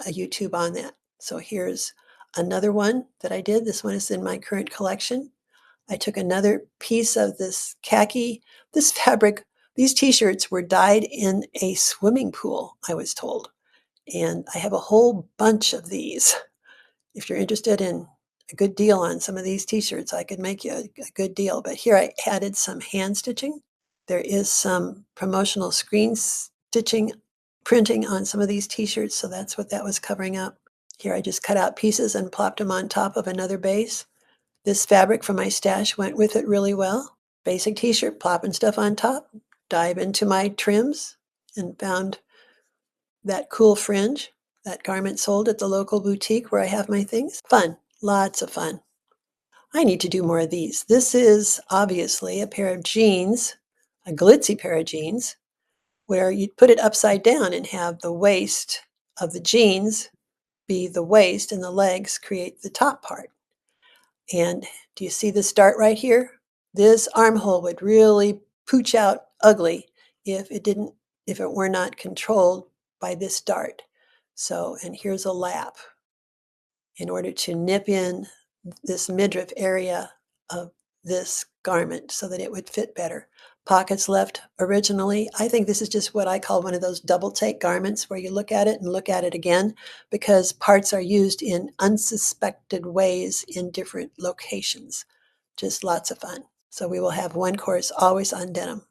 a YouTube on that. So here's another one that I did. This one is in my current collection. I took another piece of this khaki, this fabric. These t-shirts were dyed in a swimming pool, I was told. And I have a whole bunch of these. If you're interested in a good deal on some of these t-shirts, I could make you a good deal. But here I added some hand stitching. There is some promotional screen stitching printing on some of these t-shirts, so that's what that was covering up. Here I just cut out pieces and plopped them on top of another base. This fabric from my stash went with it really well. Basic t-shirt, plopping stuff on top, dive into my trims and found that cool fringe. That garment sold at the local boutique where I have my things. Fun, lots of fun. I need to do more of these. This is obviously a pair of jeans, a glitzy pair of jeans, where you put it upside down and have the waist of the jeans be the waist and the legs create the top part. And do you see this dart right here? This armhole would really pooch out ugly if it were not controlled by this dart. So, and here's a lap in order to nip in this midriff area of this garment so that it would fit better. Pockets left originally. I think this is just what I call one of those double take garments where you look at it and look at it again because parts are used in unsuspected ways in different locations. Just lots of fun. So we will have one course always on denim.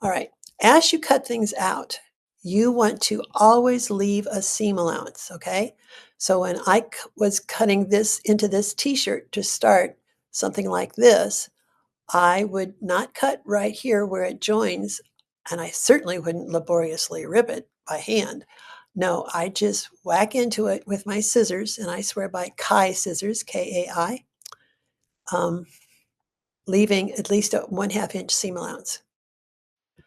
All right. As you cut things out, you want to always leave a seam allowance, okay? So when I was cutting this into this t-shirt to start something like this, I would not cut right here where it joins, and I certainly wouldn't laboriously rip it by hand. No, I just whack into it with my scissors, and I swear by Kai scissors, K-A-I, leaving at least a 1/2 inch seam allowance.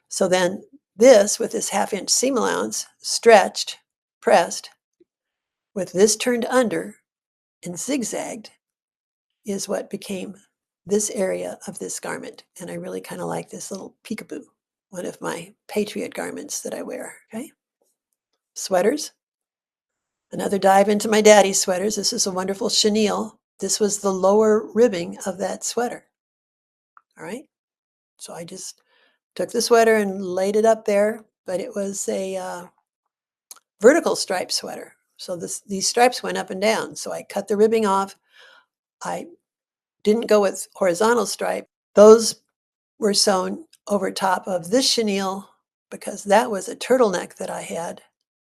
So then this, with this 1/2 inch seam allowance, stretched, pressed, with this turned under and zigzagged, is what became this area of this garment. And I really kind of like this little peekaboo, one of my Patriot garments that I wear, okay? Sweaters, another dive into my daddy's sweaters. This is a wonderful chenille. This was the lower ribbing of that sweater, all right? So I just took the sweater and laid it up there, but it was a vertical stripe sweater. So these stripes went up and down. So I cut the ribbing off. I didn't go with horizontal stripe. Those were sewn over top of this chenille because that was a turtleneck that I had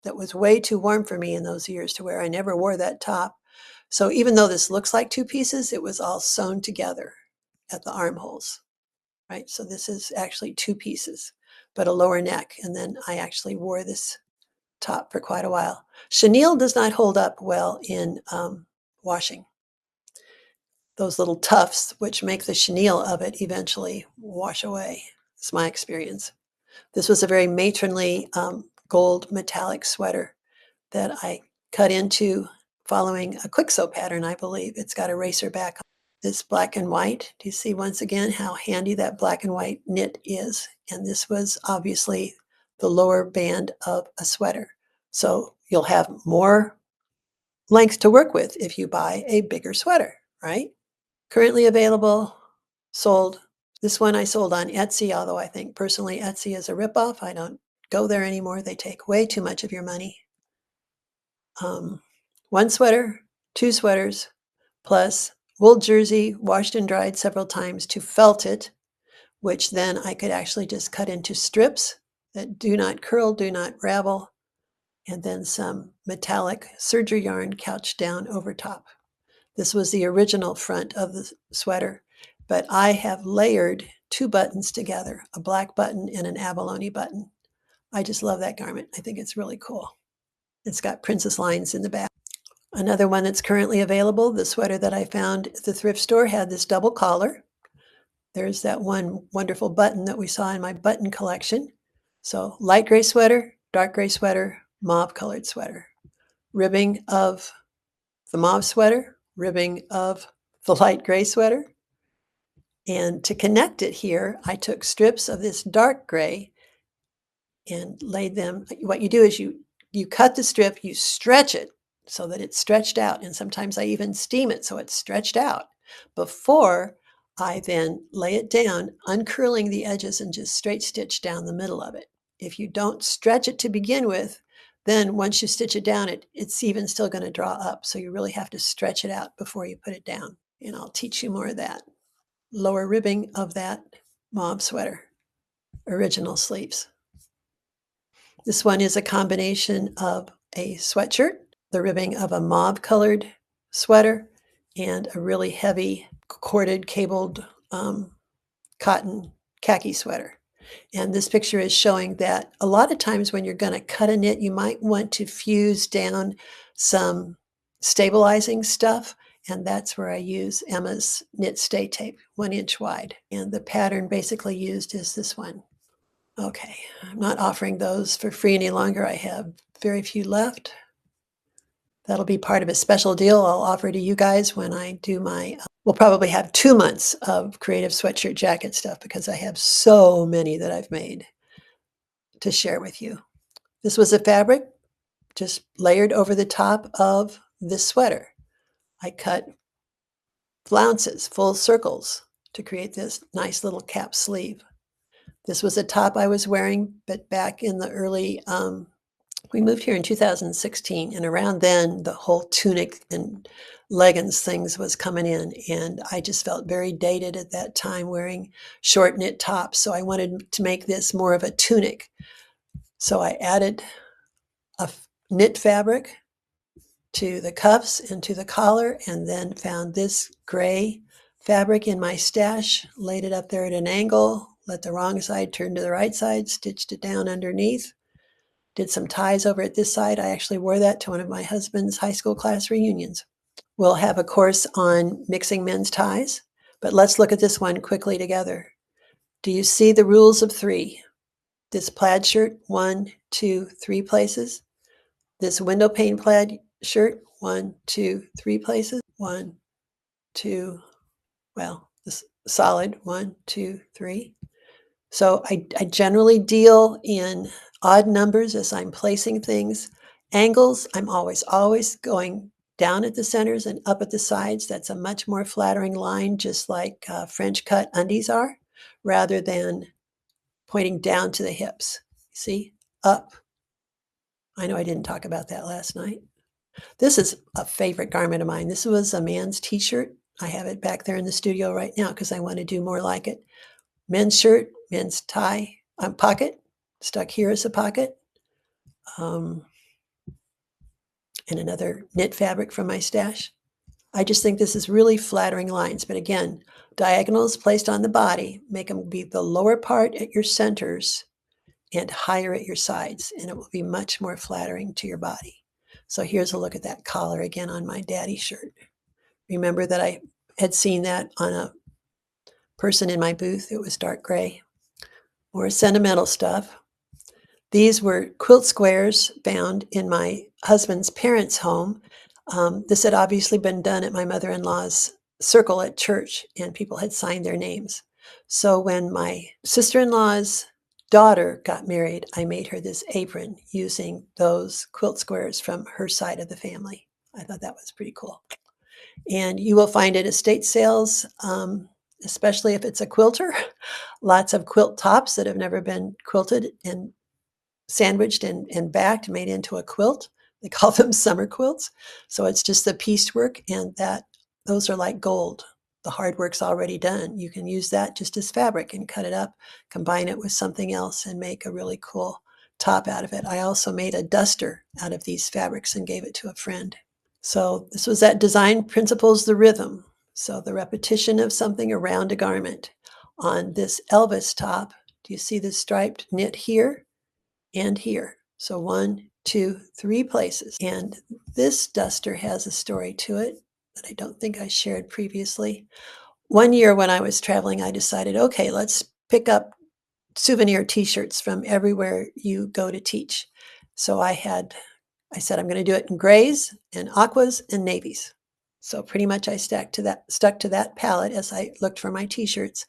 that was way too warm for me in those years to wear. I never wore that top. So even though this looks like 2 pieces, it was all sewn together at the armholes, right? So this is actually 2 pieces, but a lower neck. And then I actually wore this top for quite a while. Chenille does not hold up well in washing. Those little tufts, which make the chenille of it, eventually wash away. It's my experience. This was a very matronly gold metallic sweater that I cut into following a quick sew pattern, I believe. It's got a racer back. This black and white. Do you see once again how handy that black and white knit is? And this was obviously the lower band of a sweater. So you'll have more length to work with if you buy a bigger sweater, right? Currently available, sold. This one I sold on Etsy, although I think personally Etsy is a ripoff. I don't go there anymore. They take way too much of your money. One sweater, two sweaters, plus wool jersey washed and dried several times to felt it, which then I could actually just cut into strips that do not curl, do not ravel, and then some metallic serger yarn couched down over top. This was the original front of the sweater, but I have layered two buttons together, a black button and an abalone button. I just love that garment. I think it's really cool. It's got princess lines in the back. Another one that's currently available, the sweater that I found at the thrift store had this double collar. There's that one wonderful button that we saw in my button collection. So light gray sweater, dark gray sweater, mauve colored sweater. Ribbing of the mauve sweater, ribbing of the light gray sweater. And to connect it here, I took strips of this dark gray and laid them. What you do is you cut the strip, you stretch it so that it's stretched out. And sometimes I even steam it so it's stretched out before I then lay it down, uncurling the edges and just straight stitch down the middle of it. If you don't stretch it to begin with, then once you stitch it down, it's even still going to draw up. So you really have to stretch it out before you put it down. And I'll teach you more of that. Lower ribbing of that mauve sweater, original sleeves. This one is a combination of a sweatshirt, the ribbing of a mauve colored sweater, and a really heavy corded cabled cotton khaki sweater. And this picture is showing that a lot of times when you're going to cut a knit, you might want to fuse down some stabilizing stuff. And that's where I use Emma's knit stay tape, 1 inch wide. And the pattern basically used is this one. Okay, I'm not offering those for free any longer. I have very few left. That'll be part of a special deal I'll offer to you guys when I do my, we'll probably have 2 months of creative sweatshirt jacket stuff because I have so many that I've made to share with you. This was a fabric just layered over the top of this sweater. I cut flounces, full circles to create this nice little cap sleeve. This was a top I was wearing, but back in the early, we moved here in 2016, and around then the whole tunic and leggings things was coming in, and I just felt very dated at that time wearing short knit tops, so I wanted to make this more of a tunic. So I added a knit fabric to the cuffs and to the collar, and then found this gray fabric in my stash, laid it up there at an angle, let the wrong side turn to the right side, stitched it down underneath, did some ties over at this side. I actually wore that to one of my husband's high school class reunions. We'll have a course on mixing men's ties, but let's look at this one quickly together. Do you see the rules of 3? This plaid shirt, 1, 2, 3 places. This window pane plaid shirt, 1, 2, 3 places. 1, 2, well, this solid 1, 2, 3. So I generally deal in odd numbers as I'm placing things. Angles, I'm always going down at the centers and up at the sides. That's a much more flattering line, just like French cut undies are, rather than pointing down to the hips. See, up. I know I didn't talk about that last night. This is a favorite garment of mine. This was a man's t-shirt. I have it back there in the studio right now because I want to do more like it. Men's shirt, men's tie, pocket, stuck here as a pocket. And another knit fabric from my stash. I just think this is really flattering lines. But again, diagonals placed on the body, make them be the lower part at your centers and higher at your sides. And it will be much more flattering to your body. So here's a look at that collar again on my daddy shirt. remember that I had seen that on a person in my booth. It was dark gray. More sentimental stuff. These were quilt squares found in my husband's parents' home. This had obviously been done at my mother-in-law's circle at church, and people had signed their names. So when my sister-in-law's daughter got married, I made her this apron using those quilt squares from her side of the family. I thought that was pretty cool. And you will find at estate sales, especially if it's a quilter, lots of quilt tops that have never been quilted and sandwiched and backed, made into a quilt. They call them summer quilts. So it's just the piecework, and those are like gold. The hard work's already done. You can use that just as fabric and cut it up, combine it with something else, and make a really cool top out of it. I also made a duster out of these fabrics and gave it to a friend. So this was that design principles, the rhythm. So the repetition of something around a garment. On this Elvis top, do you see the striped knit here and here? So 1, 2, 3 places. And this duster has a story to it that I don't think I shared previously. One year when I was traveling, I decided, okay, let's pick up souvenir t-shirts from everywhere you go to teach. So I said, I'm going to do it in grays and aquas and navies. So pretty much I stuck to that palette as I looked for my t-shirts.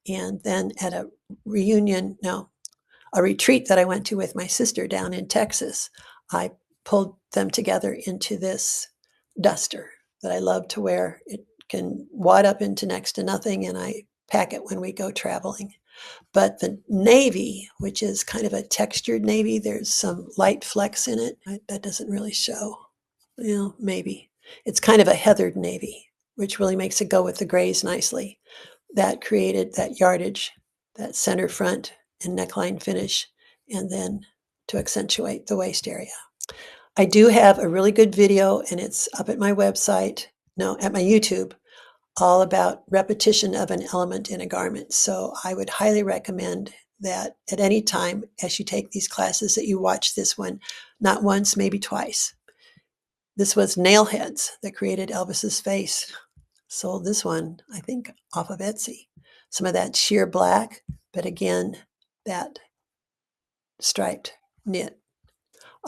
And then at a retreat that I went to with my sister down in Texas, I pulled them together into this duster that I love to wear. It can wad up into next to nothing, and I pack it when we go traveling. But the navy, which is kind of a textured navy, there's some light flecks in it. That doesn't really show. Maybe. It's kind of a heathered navy, which really makes it go with the grays nicely. That created that yardage, that center front and neckline finish, and then to accentuate the waist area. I do have a really good video, and it's up at my website, at my YouTube, all about repetition of an element in a garment. So I would highly recommend that at any time as you take these classes that you watch this one, not once, maybe twice. This was nail heads that created Elvis's face. Sold this one, I think, off of Etsy. Some of that sheer black, but again, that striped knit.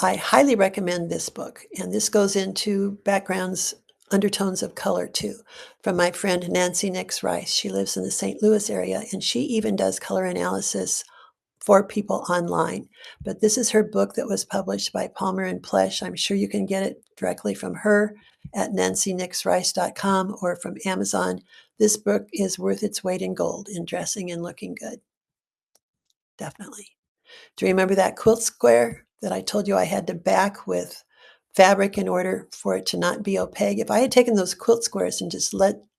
I highly recommend this book, and this goes into backgrounds, undertones of color too, from my friend Nancy Nix Rice. She lives in the St. Louis area, and she even does color analysis for people online. But this is her book that was published by Palmer and Plesh. I'm sure you can get it directly from her at nancynixrice.com or from Amazon. This book is worth its weight in gold in dressing and looking good. Definitely. Do you remember that quilt square that I told you I had to back with fabric in order for it to not be opaque? If I had taken those quilt squares and just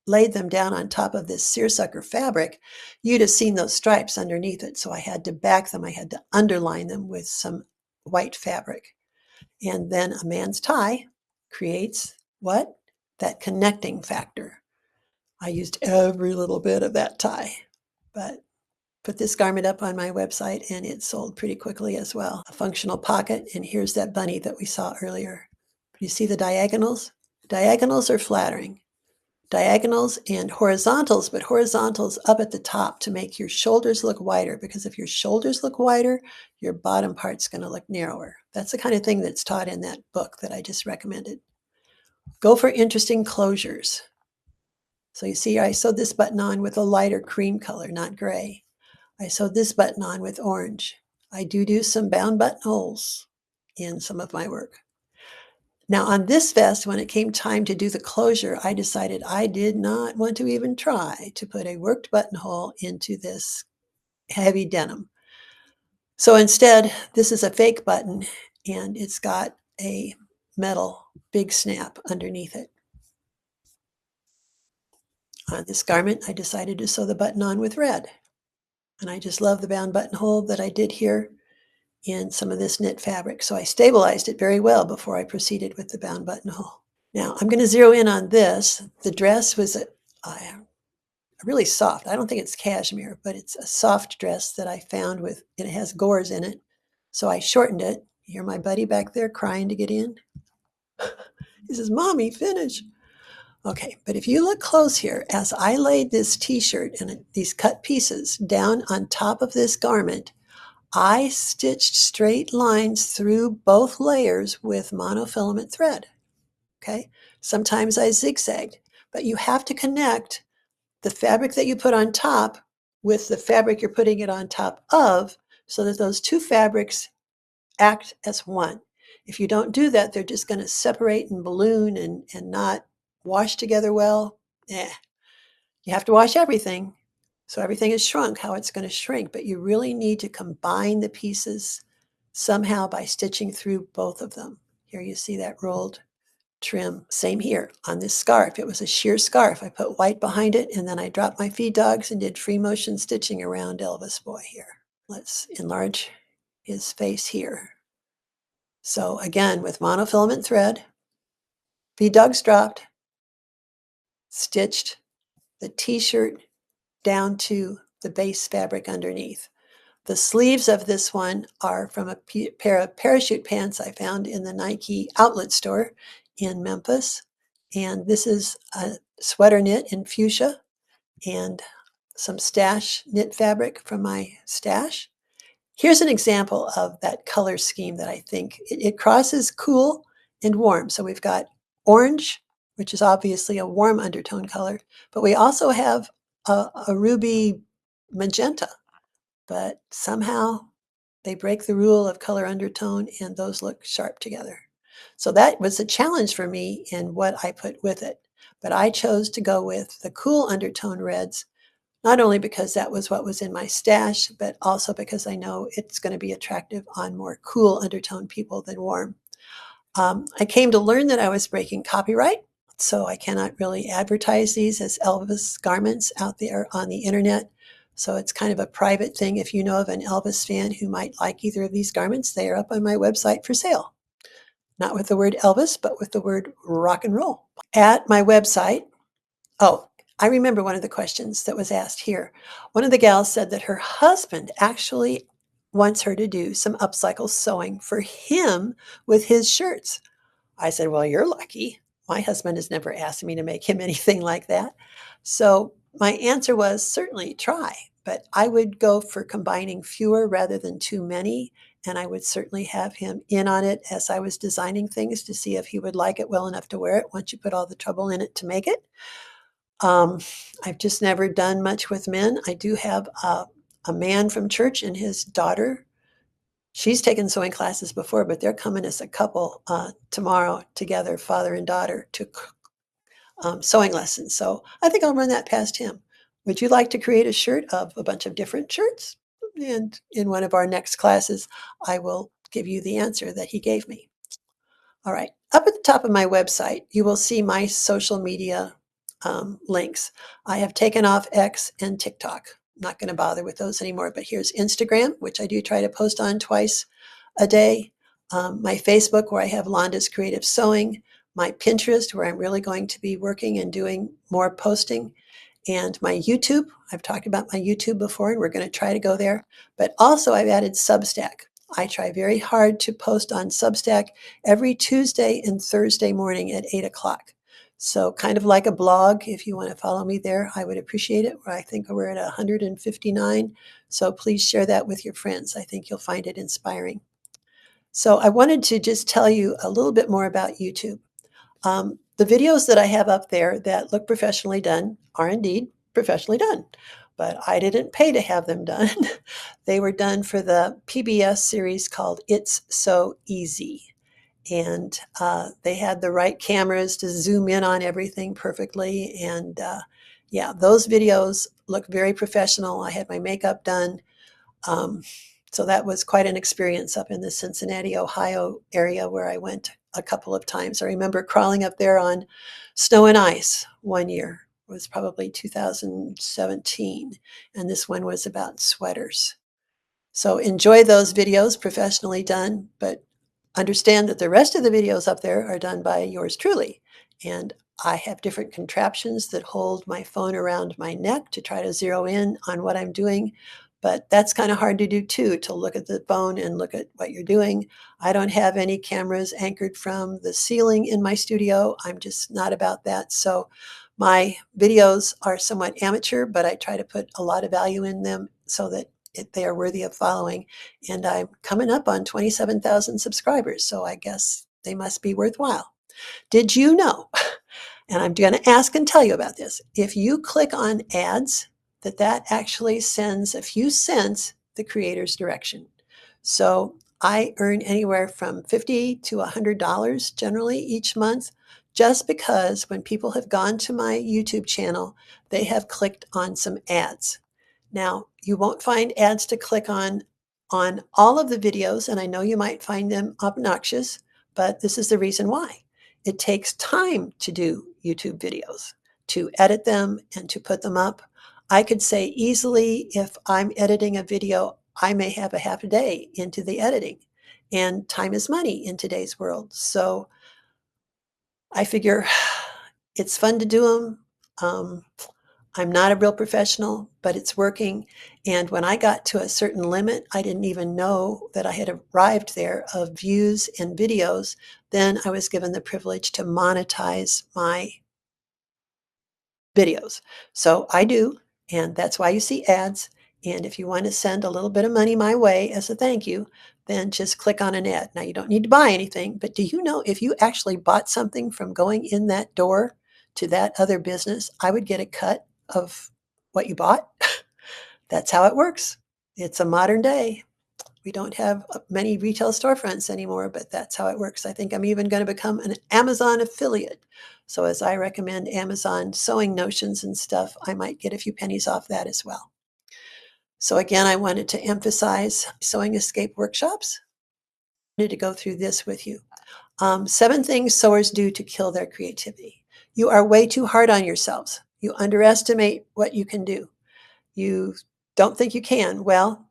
laid them down on top of this seersucker fabric, you'd have seen those stripes underneath it. So I had to back them. I had to underline them with some white fabric. And then a man's tie creates what? That connecting factor. I used every little bit of that tie, but put this garment up on my website and it sold pretty quickly as well. A functional pocket, and here's that bunny that we saw earlier. You see the diagonals? Diagonals are flattering. Diagonals and horizontals, but horizontals up at the top to make your shoulders look wider, because if your shoulders look wider, your bottom part's going to look narrower. That's the kind of thing that's taught in that book that I just recommended. Go for interesting closures. So you see, I sewed this button on with a lighter cream color, not gray. I sewed this button on with orange. I do some bound buttonholes in some of my work. Now on this vest, when it came time to do the closure, I decided I did not want to even try to put a worked buttonhole into this heavy denim. So instead, this is a fake button, and it's got a metal big snap underneath it. On this garment, I decided to sew the button on with red. And I just love the bound buttonhole that I did here in some of this knit fabric. So I stabilized it very well before I proceeded with the bound buttonhole. Now I'm going to zero in on this. The dress was a really soft, I don't think it's cashmere, but it's a soft dress that I found with, and it has gores in it. So I shortened it. You hear my buddy back there crying to get in? He says, Mommy, finish. Okay, but if you look close here, as I laid this t-shirt and these cut pieces down on top of this garment, I stitched straight lines through both layers with monofilament thread. Okay, sometimes I zigzagged, but you have to connect the fabric that you put on top with the fabric you're putting it on top of so that those two fabrics act as one. If you don't do that, they're just going to separate and balloon and not wash together well. Eh. You have to wash everything. So everything is shrunk, how it's going to shrink, but you really need to combine the pieces somehow by stitching through both of them. Here you see that rolled trim. Same here on this scarf. It was a sheer scarf. I put white behind it and then I dropped my feed dogs and did free motion stitching around Elvis Boy here. Let's enlarge his face here. So again, with monofilament thread, feed dogs dropped, stitched the t-shirt down to the base fabric underneath. The sleeves of this one are from a pair of parachute pants I found in the Nike outlet store in Memphis. And this is a sweater knit in fuchsia and some stash knit fabric from my stash. Here's an example of that color scheme that I think it crosses cool and warm. So we've got orange, which is obviously a warm undertone color, but we also have a ruby magenta, but somehow they break the rule of color undertone and those look sharp together. So that was a challenge for me in what I put with it. But I chose to go with the cool undertone reds, not only because that was what was in my stash, but also because I know it's going to be attractive on more cool undertone people than warm. I came to learn that I was breaking copyright, so I cannot really advertise these as Elvis garments out there on the internet. So it's kind of a private thing. If you know of an Elvis fan who might like either of these garments, they are up on my website for sale. Not with the word Elvis, but with the word rock and roll. At my website, oh, I remember one of the questions that was asked here. One of the gals said that her husband actually wants her to do some upcycle sewing for him with his shirts. I said, well, you're lucky. My husband has never asked me to make him anything like that. So my answer was certainly try, but I would go for combining fewer rather than too many. And I would certainly have him in on it as I was designing things to see if he would like it well enough to wear it once you put all the trouble in it to make it. I've just never done much with men. I do have a man from church and his daughter. She's taken sewing classes before, but they're coming as a couple tomorrow together, father and daughter, to sewing lessons. So I think I'll run that past him. Would you like to create a shirt of a bunch of different shirts? And in one of our next classes, I will give you the answer that he gave me. All right, up at the top of my website, you will see my social media links. I have taken off X and TikTok. I'm not going to bother with those anymore, but here's Instagram, which I do try to post on twice a day. My Facebook, where I have Londa's Creative Sewing. My Pinterest, where I'm really going to be working and doing more posting. And my YouTube. I've talked about my YouTube before, and we're going to try to go there. But also, I've added Substack. I try very hard to post on Substack every Tuesday and Thursday morning at 8 o'clock. So kind of like a blog, if you want to follow me there, I would appreciate it. I think we're at 159. So please share that with your friends. I think you'll find it inspiring. So I wanted to just tell you a little bit more about YouTube. The videos that I have up there that look professionally done are indeed professionally done, but I didn't pay to have them done. They were done for the PBS series called It's So Easy. And they had the right cameras to zoom in on everything perfectly. And yeah, those videos look very professional. I had my makeup done. So that was quite an experience up in the Cincinnati, Ohio area where I went a couple of times. I remember crawling up there on snow and ice one year. It was probably 2017. And this one was about sweaters. So enjoy those videos, professionally done, but understand that the rest of the videos up there are done by yours truly. And I have different contraptions that hold my phone around my neck to try to zero in on what I'm doing. But that's kind of hard to do too, to look at the phone and look at what you're doing. I don't have any cameras anchored from the ceiling in my studio. I'm just not about that. So my videos are somewhat amateur, but I try to put a lot of value in them so that they are worthy of following. And I'm coming up on 27,000 subscribers, so I guess they must be worthwhile. Did you know, and I'm going to ask and tell you about this, if you click on ads, that actually sends a few cents the creator's direction. So I earn anywhere from $50 to $100 generally each month, just because when people have gone to my YouTube channel, they have clicked on some ads. Now, you won't find ads to click on all of the videos, and I know you might find them obnoxious, but this is the reason why. It takes time to do YouTube videos, to edit them and to put them up. I could say easily, if I'm editing a video, I may have a half a day into the editing, and time is money in today's world. So I figure it's fun to do them. I'm not a real professional, but it's working. And when I got to a certain limit, I didn't even know that I had arrived there of views and videos. Then I was given the privilege to monetize my videos. So I do, and that's why you see ads. And if you want to send a little bit of money my way as a thank you, then just click on an ad. Now, you don't need to buy anything, but do you know if you actually bought something from going in that door to that other business, I would get a cut of what you bought? That's how it works. It's a modern day. We don't have many retail storefronts anymore, but that's how it works. I think I'm even going to become an Amazon affiliate. So as I recommend Amazon sewing notions and stuff, I might get a few pennies off that as well. So again, I wanted to emphasize sewing escape workshops. I wanted to go through this with you. 7 things sewers do to kill their creativity. You are way too hard on yourselves. You underestimate what you can do. You don't think you can. Well,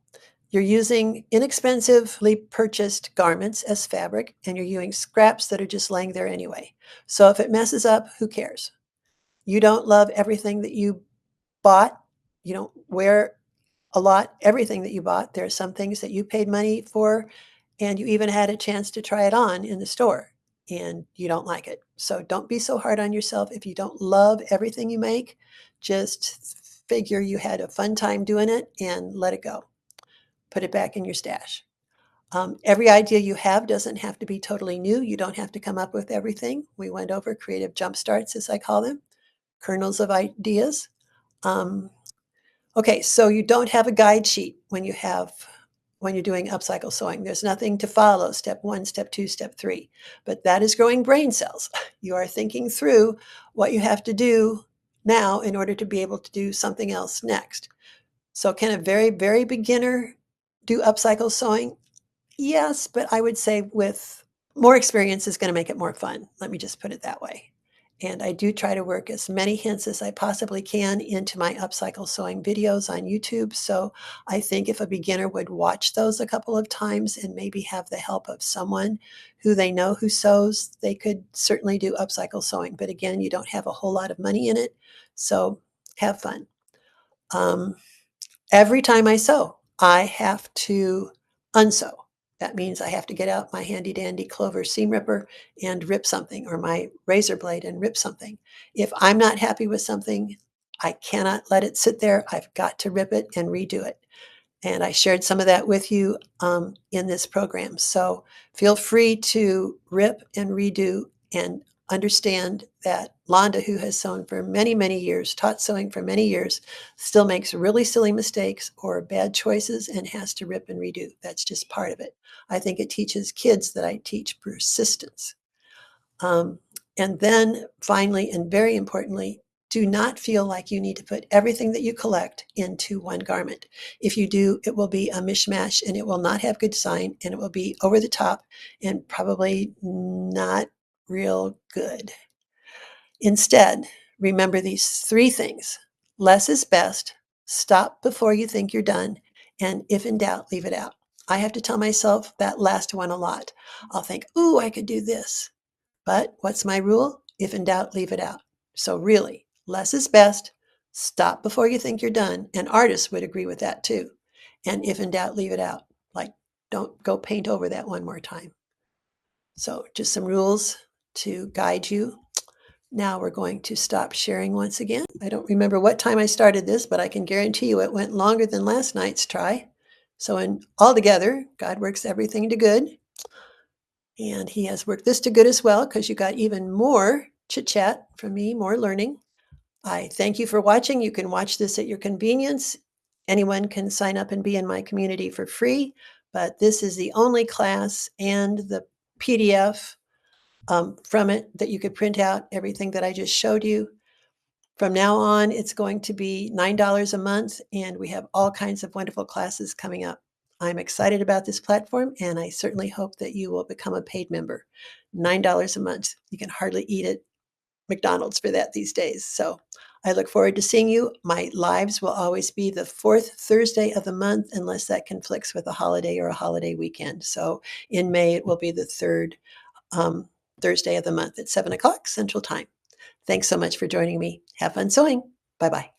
you're using inexpensively purchased garments as fabric, and you're using scraps that are just laying there anyway. So if it messes up, who cares? You don't love everything that you bought. You don't wear a lot, everything that you bought. There are some things that you paid money for, and you even had a chance to try it on in the store, and you don't like it. So don't be so hard on yourself. If you don't love everything you make, just figure you had a fun time doing it and let it go. Put it back in your stash. Every idea you have doesn't have to be totally new. You don't have to come up with everything. We went over creative jump starts, as I call them, kernels of ideas. Okay, so you don't have a guide sheet when you're doing upcycle sewing. There's nothing to follow, step 1, step 2, step 3. But that is growing brain cells. You are thinking through what you have to do now in order to be able to do something else next. So can a very, very beginner do upcycle sewing? Yes, but I would say with more experience is going to make it more fun. Let me just put it that way. And I do try to work as many hints as I possibly can into my upcycle sewing videos on YouTube. So I think if a beginner would watch those a couple of times and maybe have the help of someone who they know who sews, they could certainly do upcycle sewing. But again, you don't have a whole lot of money in it. So have fun. Every time I sew, I have to unsew. That means I have to get out my handy dandy Clover seam ripper and rip something, or my razor blade and rip something. If I'm not happy with something, I cannot let it sit there. I've got to rip it and redo it. And I shared some of that with you in this program. So feel free to rip and redo and understand that Londa, who has sewn for many, many years, taught sewing for many years, still makes really silly mistakes or bad choices and has to rip and redo. That's just part of it. I think it teaches kids that I teach persistence. And then finally, and very importantly, do not feel like you need to put everything that you collect into one garment. If you do, it will be a mishmash and it will not have good design and it will be over the top and probably not real good. Instead, remember these 3 things. Less is best, stop before you think you're done, and if in doubt, leave it out. I have to tell myself that last one a lot. I'll think, ooh, I could do this. But what's my rule? If in doubt, leave it out. So really, less is best. Stop before you think you're done. And artists would agree with that too. And if in doubt, leave it out. Like, don't go paint over that one more time. So just some rules to guide you. Now we're going to stop sharing once again. I don't remember what time I started this, but I can guarantee you it went longer than last night's try. So in altogether, God works everything to good. And he has worked this to good as well, because you got even more chit chat from me, more learning. I thank you for watching. You can watch this at your convenience. Anyone can sign up and be in my community for free, but this is the only class and the PDF from it that you could print out everything that I just showed you. From now on, it's going to be $9 a month, and we have all kinds of wonderful classes coming up. I'm excited about this platform, and I certainly hope that you will become a paid member. $9 a month. You can hardly eat at McDonald's for that these days. So I look forward to seeing you. My lives will always be the fourth Thursday of the month, unless that conflicts with a holiday or a holiday weekend. So in May, it will be the third Thursday of the month at 7 o'clock Central Time. Thanks so much for joining me. Have fun sewing. Bye-bye.